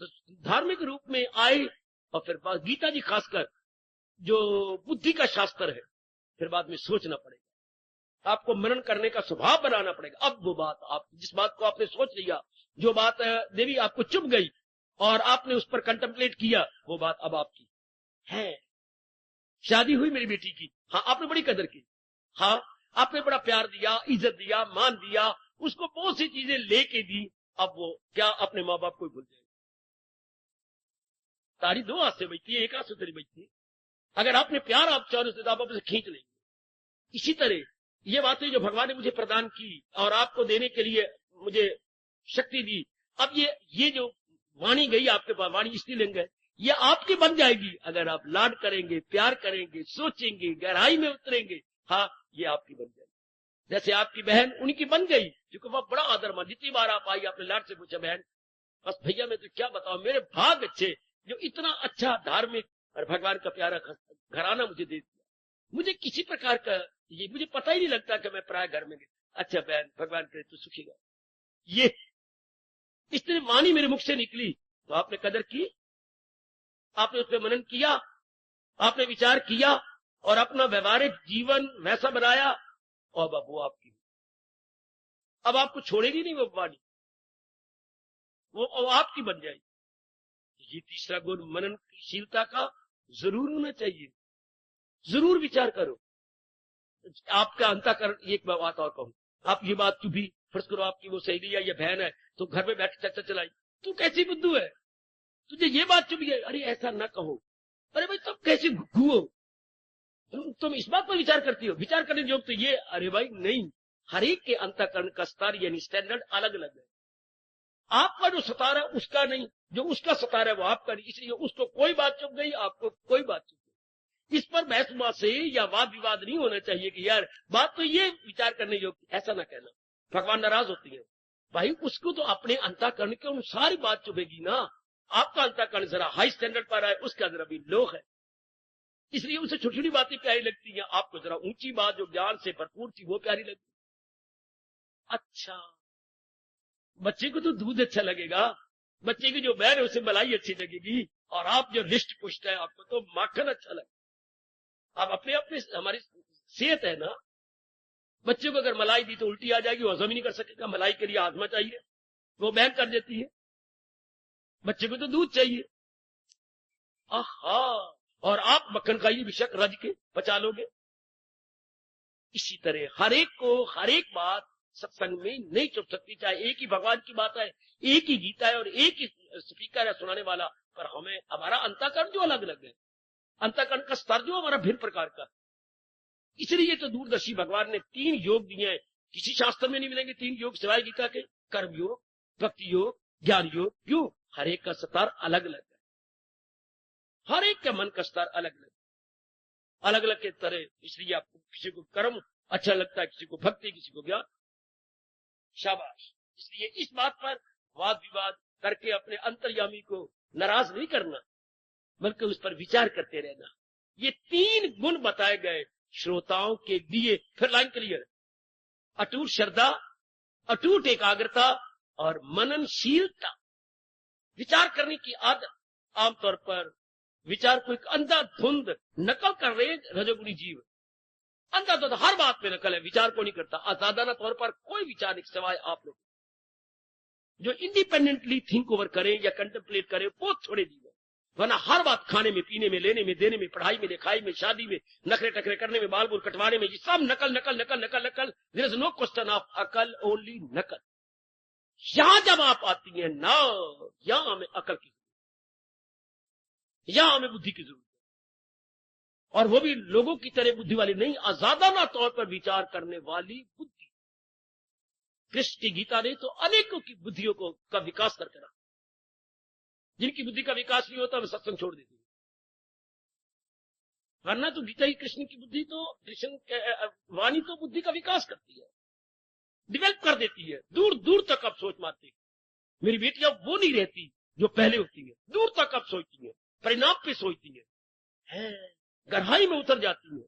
Speaker 1: तो धार्मिक रूप में आए, और फिर गीता जी खासकर जो बुद्धि का शास्त्र है, फिर बाद में सोचना पड़ेगा, आपको मनन करने का स्वभाव बनाना पड़ेगा। अब वो बात, आप जिस बात को आपने सोच लिया, जो बात देवी आपको चुभ गई और आपने उस पर कंटेम्पलेट किया, वो बात अब आपकी है। शादी हुई मेरी बेटी की, हाँ आपने बड़ी कदर की, हाँ आपने बड़ा प्यार दिया, इज्जत दिया, मान दिया, उसको बहुत सी चीजें लेके दी। अब वो क्या अपने माँ बाप को भूल जाए? तारी दो हाथ से बजती है, एक हाथ से तेरी बजती है। अगर आपने प्यार आप चारों से, तो आप उसे खींच लेंगे। इसी तरह ये बातें जो भगवान ने मुझे प्रदान की और आपको देने के लिए मुझे शक्ति दी, अब ये जो वाणी गई आपके पास, वाणी स्त्रीलिंग है, ये आपकी बन जाएगी अगर आप लाड करेंगे, प्यार करेंगे, सोचेंगे, गहराई में उतरेंगे। हाँ, ये आपकी बन जाएगी। जैसे आपकी बहन उनकी बन गई, क्योंकि वह बड़ा आदर मान, जितनी बार आप आई आपने लाड से पूछा, बहन बस भैया मैं तो क्या बताऊं, मेरे भाग अच्छे जो इतना अच्छा धार्मिक और भगवान का प्यारा घराना मुझे दे दिया। मुझे किसी प्रकार का ये मुझे पता ही नहीं लगता कि मैं पराये घर में गया। अच्छा बहन, भगवान करे तो सुखी रहो। ये इस तरह वाणी मेरे मुख से निकली, तो आपने कदर की, आपने उस पर मनन किया, आपने विचार किया और अपना व्यवहारिक जीवन वैसा बनाया, और अब वो आपकी, अब आपको छोड़ेगी नहीं वो वाणी, वो आपकी बन जाएगी। ये तीसरा गुण मननशीलता का जरूर होना चाहिए। जरूर विचार करो। आपका अंतःकरण, एक बात और कहूं, आप ये बात चुभी, फर्ज करो आपकी वो सहेली या बहन है, तो घर में बैठ चर्चा चलाई, तू कैसी बुद्धू है, तुझे ये बात चुभी है, अरे ऐसा ना कहो, अरे भाई तुम कैसे घुघू हो, तुम इस बात पर विचार करती हो, विचार करने योग तो ये, अरे भाई नहीं, हर एक के अंतःकरण का स्तर यानी स्टैंडर्ड अलग अलग है। आपका जो सतार है उसका नहीं, जो उसका सतार है वो आपका नहीं, इसलिए उसको कोई बात चुभ गई, आपको कोई बात चुभ गई। इस पर बहसबाजी या वाद विवाद नहीं होना चाहिए कि यार बात तो ये विचार करने योग्य, ऐसा ना कहना, भगवान नाराज होती है। भाई उसको तो अपने अंतःकरण के अनुसार बात चुभेगी ना। आपका अंतःकरण जरा हाई स्टैंडर्ड पर है, उसका जरा भी लो है, इसलिए उसे छोटी छोटी बातें प्यारी लगती हैं, आपको जरा ऊंची बात जो ज्ञान से भरपूर थी वो प्यारी लगती। अच्छा, बच्चे को तो दूध अच्छा लगेगा, बच्चे की जो बहन है उसे मलाई अच्छी लगेगी, और आप जो रिष्ट पुष्ट है आपको तो माखन अच्छा लगेगा। आप अपने अपने हमारी सेहत है ना, बच्चे को अगर मलाई दी तो उल्टी आ जाएगी, वो हजम ही नहीं कर सकेगा, मलाई के लिए आजमा चाहिए, वो बहन कर देती है, बच्चे को तो दूध चाहिए। आहा, और आप मक्खन खाइए बेशक, रज के पचा लोगे। इसी तरह हर एक को हर एक बात सत्संग में नहीं चुप सकती, चाहे एक ही भगवान की बात है, एक ही गीता है और एक ही स्पीकर है सुनाने वाला, पर हमें हमारा अंतःकरण जो अलग अलग है, अंतःकरण का स्तर जो हमारा भिन्न प्रकार का। इसलिए तो दूरदर्शी भगवान ने 3 योग दिए हैं, किसी शास्त्र में नहीं मिलेंगे 3 योग सिवाय गीता के, कर्म योग, भक्ति योग, ज्ञान योग। क्यों? हर एक का स्तर अलग अलग है, हर एक का मन का स्तर अलग अलग अलग अलग के तरह। इसलिए आपको किसी को कर्म अच्छा लगता है, किसी को भक्ति, किसी को ज्ञान, शाबाश। इसलिए इस बात पर वाद विवाद करके अपने अंतर्यामी को नाराज नहीं करना, बल्कि उस पर विचार करते रहना। ये 3 गुण बताए गए श्रोताओं के लिए। फिर लाइन क्लियर, अटूट श्रद्धा, अटूट एकाग्रता और मननशीलता। विचार करने की आदत। आमतौर पर विचार को एक अंधाधुंध नकल कर रहे रजोगुणी जीव, अंधाधुंध हर बात में नकल है, विचार को नहीं करता। आजादाना तौर पर कोई विचार नहीं, सिवाय आप लोग जो इंडिपेंडेंटली थिंक ओवर करें या कंटेम्पलेट करें, बहुत थोड़े जीव है। वरना हर बात खाने में, पीने में, लेने में, देने में, पढ़ाई में, लिखाई में, शादी में, नखरे टकरे करने में, बाल बुल कटवाने में, ये सब नकल नकल नकल नकल नकल। There is no question of अकल, ओनली नकल। यहां जब आप आती हैं ना, यहां हमें अकल की, यहां हमें बुद्धि की जरूरत है, और वो भी लोगों की तरह बुद्धि वाली नहीं, आजादाना तौर पर विचार करने वाली बुद्धि। कृष्ण की गीता ने तो अनेकों की बुद्धियों का विकास करके रखा। जिनकी बुद्धि का विकास नहीं होता वे सत्संग छोड़ देते हैं, वरना तो गीता ही कृष्ण की बुद्धि तो, कृष्ण वाणी तो बुद्धि का विकास करती है, डेवलप कर देती है। दूर दूर तक आप सोच मारते। मेरी बेटियां वो नहीं रहती जो पहले होती है, दूर तक आप सोचती है, परिणाम पे सोचती है, गहराई में उतर जाती है।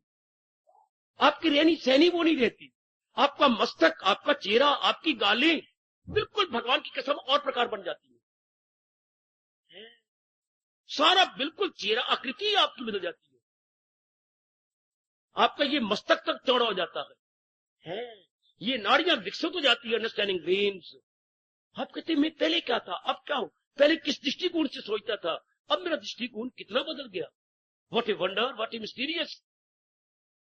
Speaker 1: आपकी रहनी सहनी वो नहीं रहती, आपका मस्तक, आपका चेहरा, आपकी गालें बिल्कुल भगवान की कसम और प्रकार बन जाती है। सारा बिल्कुल चेहरा, आकृति आपकी बदल जाती है। आपका ये मस्तक तक चौड़ा हो जाता है, ये नाड़ियां विकसित हो जाती है, अंडरस्टैंडिंग वेन्स। आप कहते मैं पहले क्या था, अब क्या हूं, पहले किस दृष्टिकोण से सोचता था, अब मेरा दृष्टिकोण कितना बदल गया। What a wonder, what A mysterious.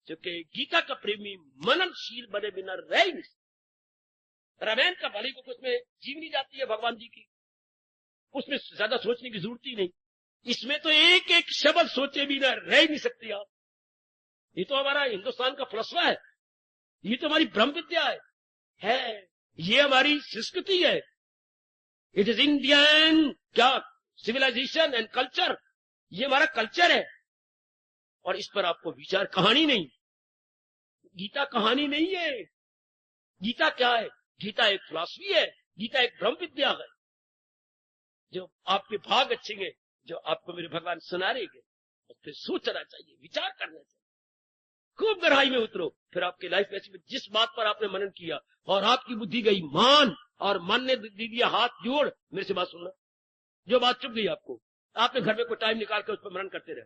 Speaker 1: क्योंकि गीता का प्रेमी मननशील बने बिना रह ही नहीं सकता। रामायण का भले को उसमें जीवनी जाती है भगवान जी की, उसमें ज्यादा सोचने की जरूरत ही नहीं। इसमें तो एक एक शब्द सोचे बिना रह ही नहीं सकते आप। ये तो हमारा हिंदुस्तान का फलसफा है, ये तो हमारी ब्रह्म विद्या है, ये हमारी संस्कृति है। इट इज इंडियन क्या सिविलाइजेशन एंड कल्चर, ये हमारा कल्चर है। और इस पर आपको विचार, कहानी नहीं, गीता कहानी नहीं है। गीता क्या है? गीता एक फिलॉसफी है, गीता एक ब्रह्म विद्या है। जो आपके भाग अच्छे हैं, जो आपको मेरे भगवान सुना रहे हैं, उस पर सोचना चाहिए, विचार करना चाहिए, खूब गहराई में उतरो। फिर आपकी लाइफ में जिस बात पर आपने मनन किया और आपकी बुद्धि गई मान, और मन ने दे दिया हाथ जोड़, मेरे से बात सुनना, जो बात चुप गई आपको, आपने घर में कोई टाइम निकाल कर उस पर मनन करते रहे,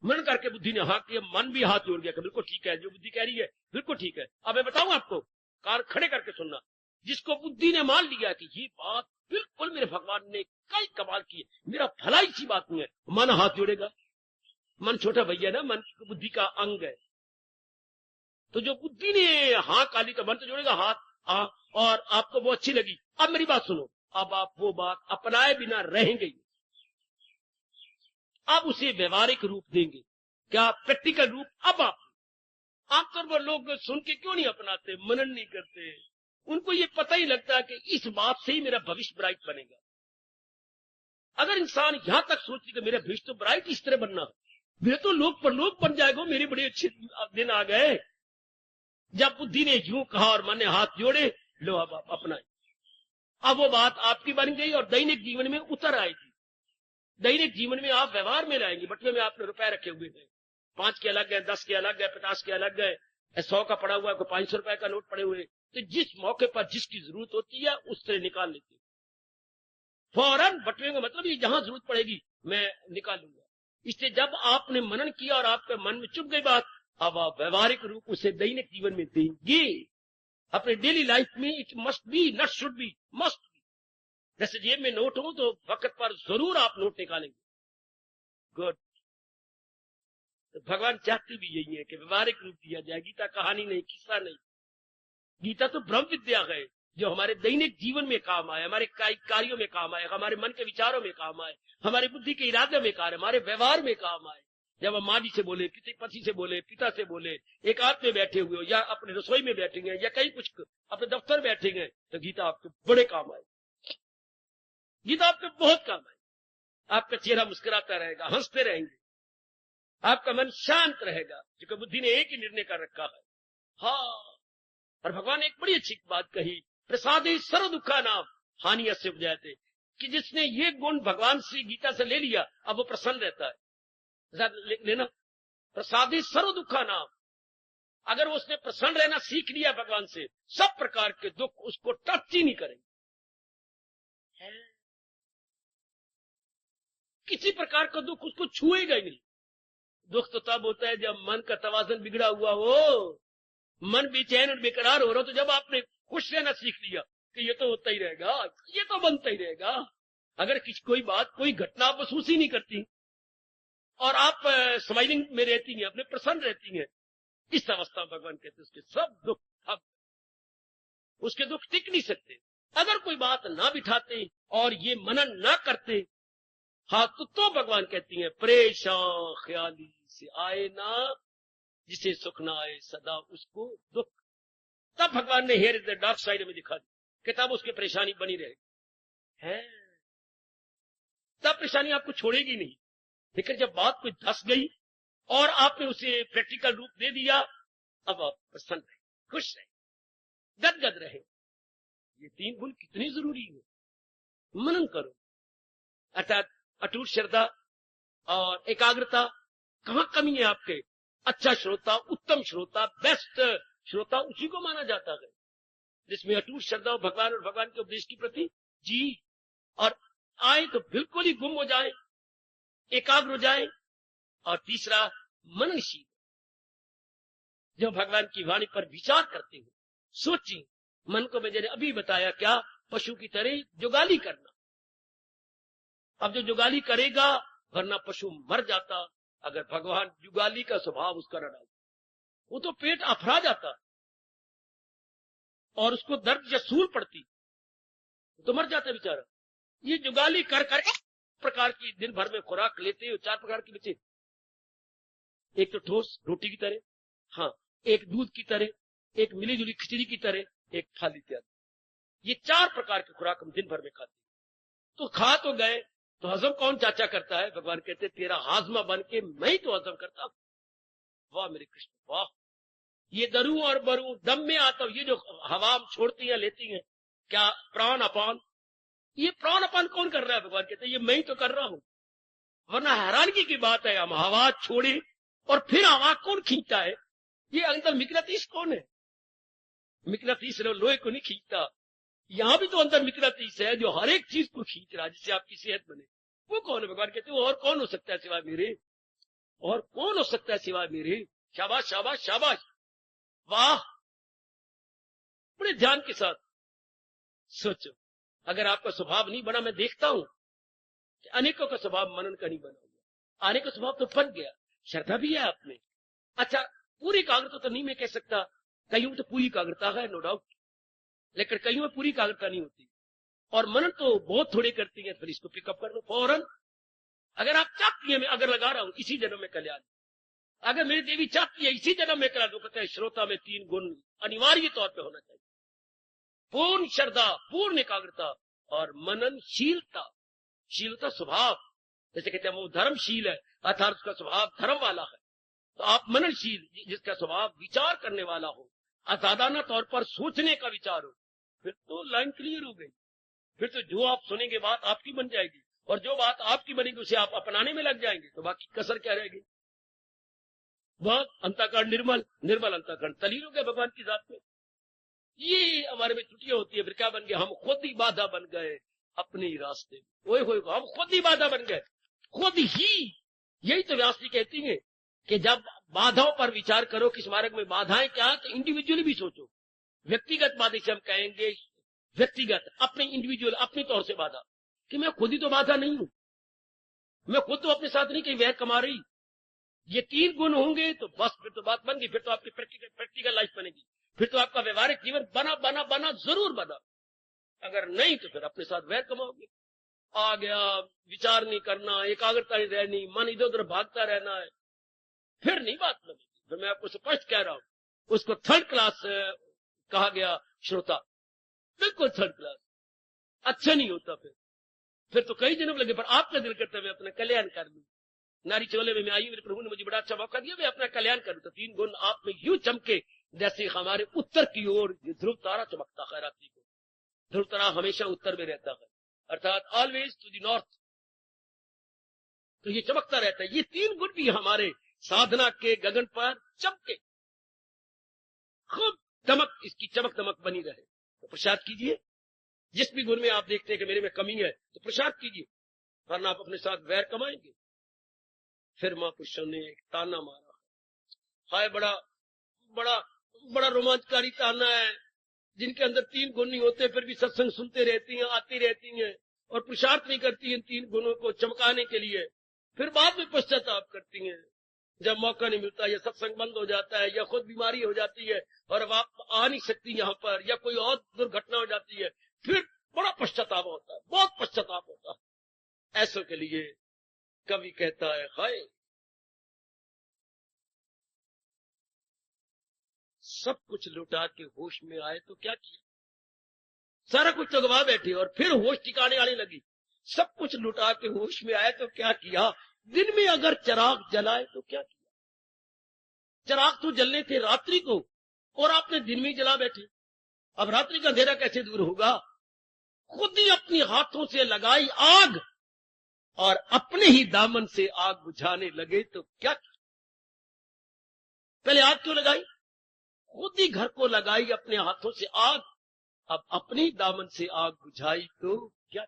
Speaker 1: मनन करके बुद्धि ने हाँ किया, मन भी हाथ जोड़ गया कि बिल्कुल ठीक है, जो बुद्धि कह रही है बिल्कुल ठीक है। अब मैं बताऊं आपको, कार खड़े करके सुनना, जिसको बुद्धि ने मान लिया कि ये बात बिल्कुल मेरे भगवान ने कई कमाल की है, मेरा भला इसी बात में है, मन हाथ जोड़ेगा। मन छोटा भैया ना, मन बुद्धि का अंग है। तो जो बुद्धि ने हाँ काली का मन तो जोड़ेगा हाथ, और आपको वो अच्छी लगी। अब मेरी बात सुनो, अब आप वो बात अपनाए बिना रहेंगे, अब उसे व्यवहारिक रूप देंगे, क्या प्रैक्टिकल रूप। अब आप आमतौर पर लोग सुन के क्यों नहीं अपनाते, मनन नहीं करते, उनको ये पता ही लगता है कि इस बात से ही मेरा भविष्य ब्राइट बनेगा। अगर इंसान यहां तक सोचे कि मेरा भविष्य तो ब्राइट इस तरह बनना, वे तो लोग पर लोग बन जाएगा, मेरे बड़े अच्छे दिन आ गए। जब बुद्धि ने यूं कहा और मन ने हाथ जोड़े, लो अब आप अपनाए, अब वो बात आपकी बन गई और दैनिक जीवन में उतर आएगी। दैनिक जीवन में आप व्यवहार में लाएंगे। बटुए में आपने रुपए रखे हुए हैं, 5 के अलग गए, 10 के अलग गए, 50 के अलग गए, 100 का पड़ा हुआ है, कोई 500 रुपए का नोट पड़े हुए, तो जिस मौके पर जिसकी जरूरत होती है उस तरह निकाल लेते फौरन। बटुए का मतलब ये जहां जरूरत पड़ेगी मैं निकालूंगा। इसलिए जब आपने मनन किया और आपके मन में चुप गई बात, अब आप व्यवहारिक रूप उसे दैनिक जीवन में देंगे। अपने डेली लाइफ में it must be, not should be, must be. जैसे जेब में नोट हो तो वक्त पर जरूर आप नोट निकालेंगे। गुड। तो भगवान चाहते भी यही है कि व्यवहारिक रूप दिया जाए। गीता कहानी नहीं, किस्सा नहीं, गीता तो ब्रह्म विद्या है जो हमारे दैनिक जीवन में काम आए, हमारे कार्यों में काम आए, हमारे मन के विचारों में काम आए, हमारी बुद्धि के इरादे में काम आए, हमारे व्यवहार में काम आए। जब हम माँ जी से बोले, पति से बोले, पिता से बोले, एकांत में बैठे हुए हो या अपने रसोई में बैठेंगे या कहीं कुछ अपने दफ्तर बैठेंगे, तो गीता आपके बड़े काम आए, गीता आपके बहुत काम आए। आपका चेहरा मुस्कुराता रहेगा, हंसते रहेंगे, आपका मन शांत रहेगा, क्योंकि बुद्धि ने एक ही निर्णय कर रखा है। हाँ, और भगवान ने एक बड़ी अच्छी बात कही, प्रसादे सर्व दुखा नाम हानि से उपजाते, कि जिसने ये गुण भगवान से गीता से ले लिया, अब वो प्रसन्न रहता है। लेना, प्रसादे सर्व दुखा नाम, अगर उसने प्रसन्न रहना सीख लिया भगवान से, सब प्रकार के दुख उसको टच ही नहीं करेंगे। किसी प्रकार का दुख उसको छुएगा ही नहीं। दुख तो तब होता है जब मन का तवाज़ुन बिगड़ा हुआ हो, मन बेचैन और बेकरार हो रहा हो। तो जब आपने खुश रहना सीख लिया कि ये तो होता ही रहेगा, ये तो बनता ही रहेगा, अगर कोई बात, कोई घटना आप महसूस ही नहीं करती और आप स्माइलिंग में रहती हैं, अपने प्रसन्न रहती हैं, इस अवस्था में भगवान कहते हैं उसके सब दुख, अब उसके दुख टिक नहीं सकते। अगर कोई बात ना बिठाते और ये मनन ना करते, हाँ, तो भगवान कहती हैं परेशान ख्याली से आए ना, जिसे सुख ना आए सदा उसको दुख। तब भगवान ने here is the dark side में दिखा दी कि तब उसकी परेशानी बनी रहेगी, है तब परेशानी आपको छोड़ेगी नहीं। लेकिन जब बात कोई धस गई और आपने उसे प्रैक्टिकल रूप दे दिया, अब आप प्रसन्न रहे, खुश रहे, गदगद रहे। ये 3 गुण कितनी जरूरी है, मनन करो। अर्थात अटूट श्रद्धा और एकाग्रता। कहां कमी है आपके? अच्छा श्रोता, उत्तम श्रोता, बेस्ट श्रोता उसी को माना जाता है जिसमें अटूट श्रद्धा हो भगवान और भगवान के उपदेश के प्रति जी, और आए तो बिल्कुल ही गुम हो जाए, एकाग्र हो जाए। और तीसरा, मननशील। जो भगवान की वाणी पर विचार करते हो, सोचिए। मन को मैंने अभी बताया, क्या पशु की तरह जुगाली करना। अब जो जुगाली करेगा, वरना पशु मर जाता अगर भगवान जुगाली का स्वभाव उसका न डालता। वो तो पेट अफरा जाता और उसको दर्द या सूल पड़ती, तो मर जाता बेचारा। ये जुगाली कर कर एक प्रकार की दिन भर में खुराक लेते हो, 4 प्रकार की बचे। एक तो ठोस रोटी की तरह, हाँ, एक दूध की तरह, एक मिली जुली खिचड़ी की तरह, एक फल इत्यादि। ये 4 प्रकार की खुराक हम दिन भर में खाते हैं। तो खा तो गए, तो हजम कौन चाचा करता है? भगवान कहते तेरा हाजमा बन के मैं ही तो हजम करता हूं। वाह मेरे कृष्ण वाह। ये दरू और बरू दम में आता हूं, ये जो हवा हम छोड़ती हैं लेती हैं, क्या प्राण अपान, ये प्राण अपान कौन कर रहा है? भगवान कहते ये मैं ही तो कर रहा हूं। वरना हैरानगी की बात है, हम हवा छोड़े और फिर हवा कौन खींचता है? ये अंदर मिकनातीस कौन है? मिकनातीस लोहे को नहीं खींचता, यहां भी तो अंदर मिकनातीस है जो हर एक चीज को खींच रहा है जिससे आपकी सेहत बने। वो कौन है? भगवान कहते वो और कौन हो सकता है सिवाय मेरे? और कौन हो सकता है सिवाय मेरे? शाबाश शाबाश शाबाश, वाह। बड़े ध्यान के साथ सोचो। अगर आपका स्वभाव नहीं बना, मैं देखता हूं कि अनेकों का स्वभाव मनन का नहीं बना हुआ, अनेकों स्वभाव तो बन गया, श्रद्धा भी है आप में। अच्छा, पूरी एकाग्रता तो नहीं मैं कह सकता, कईयों तो पूरी एकाग्रता है नो डाउट, लेकिन कईयों में पूरी एकाग्रता नहीं होती। और मनन तो बहुत थोड़े करती है, फिर इसको पिकअप कर लो फौरन। अगर आप चाहती है मैं अगर लगा रहा हूं इसी जन्म में कल्याण, अगर मेरी देवी चाहती है इसी जन्म में कल्याण, तो कहते हैं श्रोता में 3 गुण अनिवार्य तौर पर होना चाहिए। पूर्ण श्रद्धा, पूर्ण एकाग्रता और मननशीलता। शीलता स्वभाव, जैसे कहते हैं वो धर्मशील है, अर्थात उसका स्वभाव धर्म वाला है। तो आप मननशील, जिसका स्वभाव विचार करने वाला हो, असाधारण तौर पर सोचने का विचार हो, फिर तो लाइन क्लियर हो गई। फिर तो जो आप सुनेंगे बात आपकी बन जाएगी, और जो बात आपकी बनेगी उसे आप अपनाने में लग जाएंगे, तो बाकी कसर क्या रहेगी? वह अंतःकरण निर्मल, निर्मल अंतःकरण तलीन हो गया भगवान की जात में। ये हमारे में त्रुटियां होती है, फिर क्या बन गया? हम खुद ही बाधा बन गए अपने ही रास्ते में। ओए होए, हम खुद ही बाधा बन गए, खुद ही। यही तो व्यास जी कहती है कि जब बाधाओं पर विचार करो, किस मार्ग में बाधाएं क्या, तो इंडिविजुअली भी सोचो। व्यक्तिगत बाधा से हम कहेंगे, व्यक्तिगत अपने इंडिविजुअल अपने तौर से बाधा, कि मैं खुद ही तो बाधा नहीं हूं, मैं खुद तो अपने साथ नहीं कहीं वह कमा रही। ये 3 गुण होंगे तो बस फिर तो बात बन गई, फिर तो आपकी प्रैक्टिकल लाइफ बनेगी, फिर तो आपका व्यवहारिक जीवन बना बना बना जरूर बना। अगर नहीं तो फिर अपने साथ वैर कमाओगे। आ गया, विचार नहीं करना, एकाग्रता नहीं रहनी, मन इधर उधर भागता रहना है, फिर नहीं बात बनेगी। तो मैं आपको स्पष्ट कह रहा हूं, उसको 3rd क्लास कहा गया श्रोता, बिल्कुल 3rd क्लास। अच्छा नहीं होता, फिर तो कई जन्म लगे, पर आपका दिल करता है मैं अपना कल्याण कर लूं। नारी चोले में मैं आई, मेरे प्रभु ने मुझे बड़ा अच्छा मौका दिया, मैं अपना कल्याण करूं। तो 3 गुण आप में यूं चमके जैसे हमारे उत्तर की ओर ध्रुव तारा चमकता है रात्रि को। ध्रुव तारा हमेशा उत्तर में रहता है, अर्थात ऑलवेज टू द नॉर्थ, तो ये चमकता रहता है। ये 3 गुण भी हमारे साधना के गगन पर चमके, खूब दमक, इसकी चमक दमक बनी रहे। तो प्रसाद कीजिए, जिस भी गुण में आप देखते हैं कि मेरे में कमी है तो प्रसाद कीजिए, वरना आप अपने साथ वैर कमाएंगे। फिर महापुरुषों ने एक ताना मारा, हाय बड़ा बड़ा बड़ा रोमांचकारी ताना है, जिनके अंदर 3 गुण नहीं होते फिर भी सत्संग सुनते रहती हैं, आती रहती हैं और पुरुषार्थ नहीं करती इन 3 गुणों को चमकाने के लिए, फिर बाद में पश्चाताप करती हैं जब मौका नहीं मिलता, या सत्संग बंद हो जाता है, या खुद बीमारी हो जाती है और अब आप आ नहीं सकती यहाँ पर, या कोई और दुर्घटना हो जाती है, फिर बड़ा पश्चाताप होता है, बहुत पश्चाताप होता है। ऐसों के लिए कवि कहता है, हाय सब कुछ लुटा के होश में आए तो क्या किया, सारा कुछ तो गवा बैठे और फिर होश ठिकाने आने लगी। सब कुछ लुटा के होश में आए तो क्या किया, दिन में अगर चिराग जलाए तो क्या किया। चिराग तो जलने थे रात्रि को और आपने दिन में जला बैठे, अब रात्रि का अंधेरा कैसे दूर होगा। खुद ही अपने हाथों से लगाई आग और अपने ही दामन से आग बुझाने लगे तो क्या किया। पहले आग क्यों लगाई, खुद ही घर को लगाई अपने हाथों से आग, अब अपने दामन से आग बुझाई तो क्या।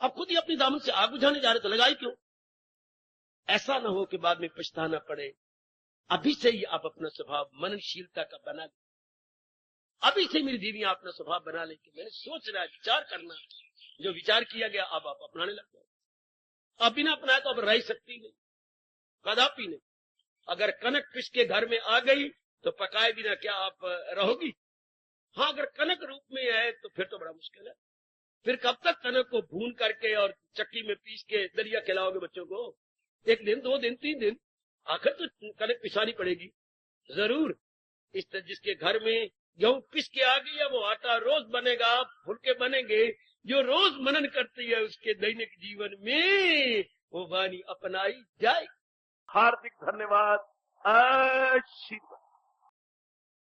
Speaker 1: अब खुद ही अपनी दामन से आग बुझाने जा रहे तो लगाई क्यों। ऐसा ना हो कि बाद में पछताना पड़े, अभी से ही आप अपना स्वभाव मननशीलता का बना लें। अभी से मेरी बीवियां अपना स्वभाव बना ले कि मैंने सोचना है, विचार करना है, जो विचार किया गया अब आप अपनाने लग जाए। अब बिना अपनाए तो अब रह सकती नहीं, कदापि नहीं। अगर कनक पिस के घर में आ गई तो पकाए बिना क्या आप रहोगी? हाँ, अगर कनक रूप में है तो फिर तो बड़ा मुश्किल है। फिर कब तक कनक को भून करके और चक्की में पीस के दलिया खिलाओगे बच्चों को? एक दिन, 2 दिन, 3 दिन, आखिर तो कनक पिसानी पड़ेगी जरूर। इस तरह जिसके घर में गेहूं पिस के आ गई है वो आटा रोज बनेगा, फुलके बनेंगे, जो रोज मनन करती है उसके दैनिक जीवन में वो वाणी अपनाई जाए। हार्दिक धन्यवाद। आशीर्वाद।